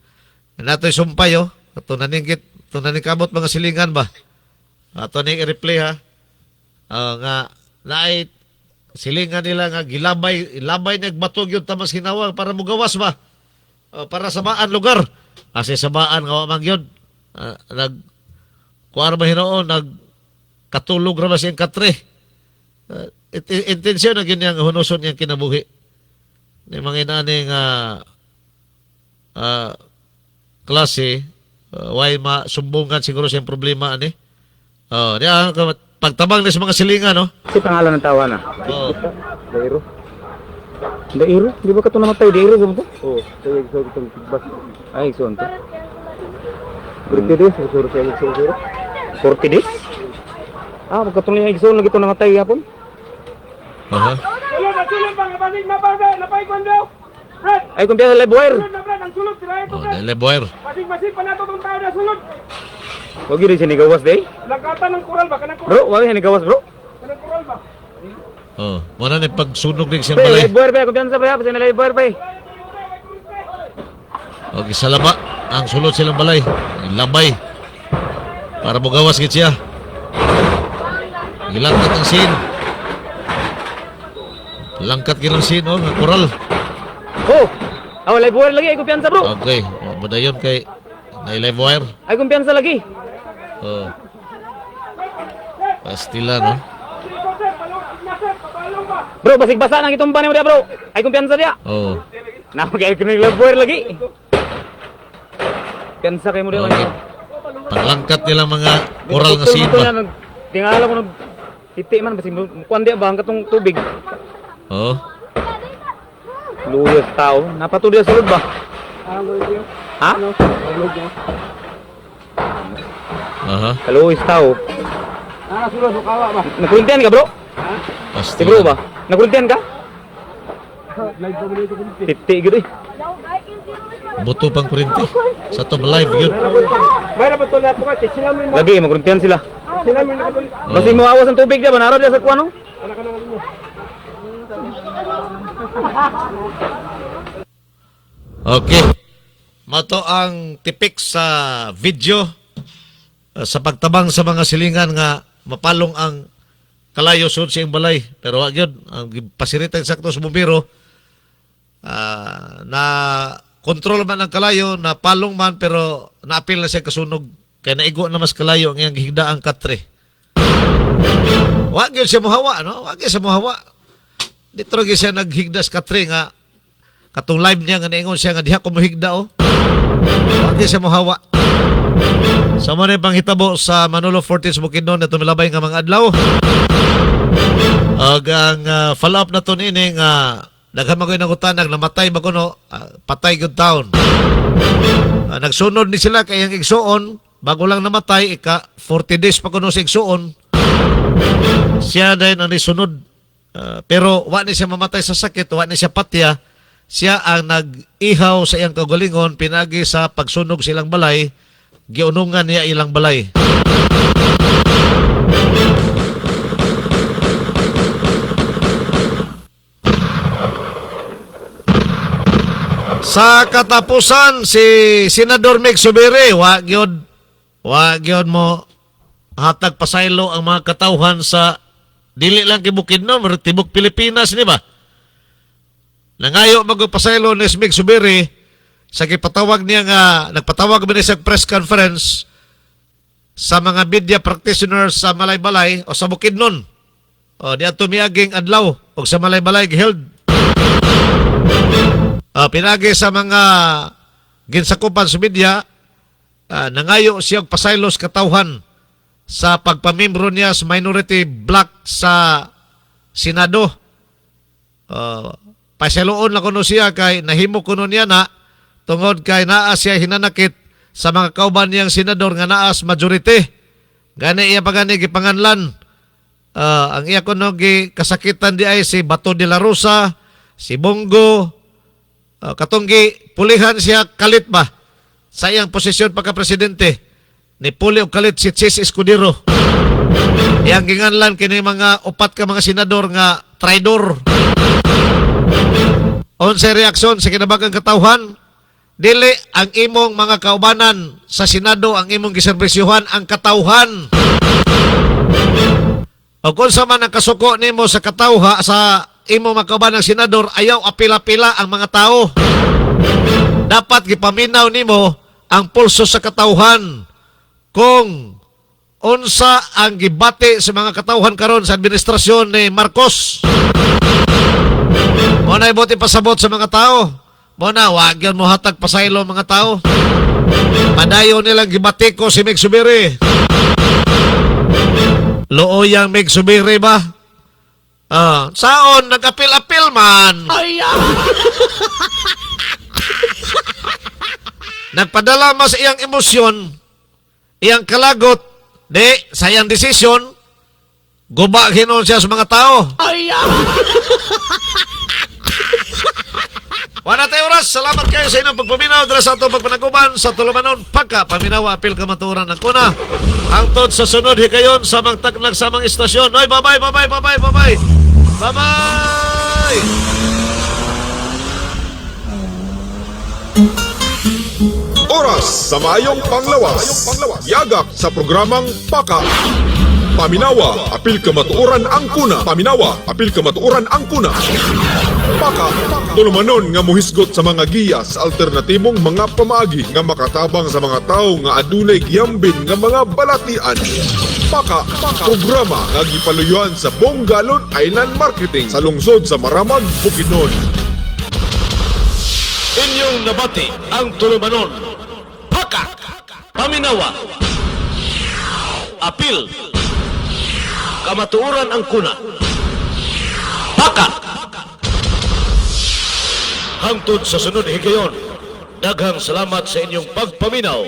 Natoy sumpay ato naningkit, ato naningkamot mga silingan ba. Ato ning i-replay ha. Nga naay silingan nila nga ilabay nagbatog yung tamas hinawang para mugawas ba. Para sabaan lugar. Kasi sabaan nga mang yun. Kuan ba hinoon katulog ra ba siyang katre. Intensyon na ganyang hunoson niyang kinabuhi. Ni mga inaning klase, why masumbungan siguro siyang problema ani. Diya, pagtabang na sa mga silingan, no? Si pangalan ng tawa na? Dairo. Dairo? Di ba ka ito namatay? Dairo ba ito? Oo, kaya gusto ko itong tigbas. Ay, so ito. 40 days, gusto ko itong 40 days? Magkatuloy yung igsoon lagi ito namatay yapon? Ay, kung biya sa live wire. Live wire. Huwag yun siya nigawas, day? Bro, huwag yun nigawas, bro. Muna na pagsunog din siyang Pre, balay. live wire ba? Kumpiyansa ba? Pasi na live wire ba? Okay, sa laba, ang sulod silang balay. Labay. Para mugawas gid siya. Gilangkat ang sin. Langkat gilang sin, nga koral. Live wire lagi. Ay, kumpiyansa, bro. Okay, madayon kay na live wire. Ay, kumpiyansa lagi. Pastila, no? Bro, basig basa nang itumba ni mo dia, bro. Ay, kumpiyansa dia. Nakagay ko ng live wire lagi. Kumpiyansa kayo mo dia. Okay. Paglangkat nilang mga koral nga sin ba? Tingala mo nung hiti man. Basig mukuan dia ba ang katong tubig. Luyos tao. Napatuloy sa sulod ba? Ha? Luyos tao. Sulod, kawa ba? Nakulintian ka, bro? Si bro ba? Nakulintian ka? Titi gitu eh. Buto pang kurinti. Sa to live yun. Lagi, makulintian sila. Masih mawawas ang tubig dia, banaro dia sa kuano? Okay. Mato ang tipik sa video sa pagtabang sa mga silingan nga mapalong ang kalayo sud sa iyang balay. Pero wag yun. Ang pasirita sakto sa bumbiro na kontrol man ang kalayo, na palong man pero naapil na siya kasunog. Kaya naigo na mas kalayo ang iyang higdaang katre. Wag yun siya muhawa, no? Wag yun siya muhawa. Dito rin siya naghigdas katre nga katong live niya nga naingon siya nga diha ko mohigda Wag yun siya muhawa. Sa mga pang hitabo sa Manolo Fortis Bukidnon na tumilabay nga mga adlaw. Ang follow-up na to nini nga daghan magoy nang utanag namatay ba kuno patay gyud taon. Nagsunod ni sila kay ang igsuon bago lang namatay 40 days pa kuno sa igsuon. Siya din ang nisunod. Pero wa ni siya mamatay sa sakit, wa ni siya patya. Siya ang nag-ihaw sa iyang kagalingon pinagi sa pagsunog silang balay. Giunungan niya ilang balay. Sa katapusan, si Senador Meg Subiri, wag yun mo hatag pasaylo ang mga katauhan sa dili lang kay Bukidnon, tibok Pilipinas, di ba? Nangayo magpasaylo ni Meg Subiri sa kipatawag niya nga, nagpatawag ba niya sa press conference sa mga media practitioners sa Malay-Balay o sa Bukidnon. Di ato miaging adlaw o sa Malay-Balay giheld. Pinagi sa mga ginsakupan sa media, nangayo siyang pasaylos katauhan sa pagpamimbro niya sa minority bloc sa Senado. Pasayloon lang kuno siya kay nahimo kuno niya na tungod kay naa siya hinanakit sa mga kauban niyang senador nga naas majority. Gani iya pagani gipanganlan. Ang iya kuno gi kasakitan di ay si Bato de la Rosa, si Bongo, katunggi pulihan siya kalit ba sa iyang posisyon pagka-presidente. Ni puli og kalit si Chis Escudero. Iyang ginganlan kini mga upat ka mga senador nga traidor. Unsay reaksyon sa kinabagang katawhan? Dili ang imong mga kaubanan sa Senado ang imong giserbisyuhan ang katawhan. O kung sa man ang kasuko nimo sa katawha sa imong mga kaubanan senador, ayaw apila-pila ang mga tao. Dapat gipaminaw nimo ang pulso sa katawhan. Kung unsa ang gibati sa mga katawhan karon sa administrasyon ni Marcos. Muna ibuti pasabot sa mga tao. Muna, wag yun mo hatag pasaylo mga tao. Padayo nilang gibati ko si Meg Subiri. Looyang Meg Subiri ba? Saon, nag-apil-apil man. Nagpadala mas iyang emosyon, iyang kalagot, di, sayang desisyon, guba hinon siya sa mga tao. Wala tayo oras. Salamat kayo sa inyong pagpaminaw dala sa atong pagpanaguban sa tulumanon pagka paminawa apil kamaturan ng kuna. Hangtod sa sunod hikayon sa mga taklag sa mga istasyon. Oy, bye-bye, bye-bye, bye-bye, bye-bye. Bye-bye! Oras sa Mayong Panglawas. Yagak sa programang Paka. Paminawa, apil kamatuoran ang kuna. Paminawa, apil kamatuoran ang kuna. Paka, tulumanon nga muhisgot sa mga giya sa alternatibong mga pamaagi nga makatabang sa mga tao nga adunay giyambin nga mga balatian. Paka, programa nga gipaluyuan sa Bongalon Island Marketing sa lungsod sa Maramag, Bukidnon. Inyong nabati ang tulumanon. Paka, paminawa, apil, kamatuoran ang kuna. Paka, hangtod sa sunod higayon. Daghang salamat sa inyong pagpaminaw.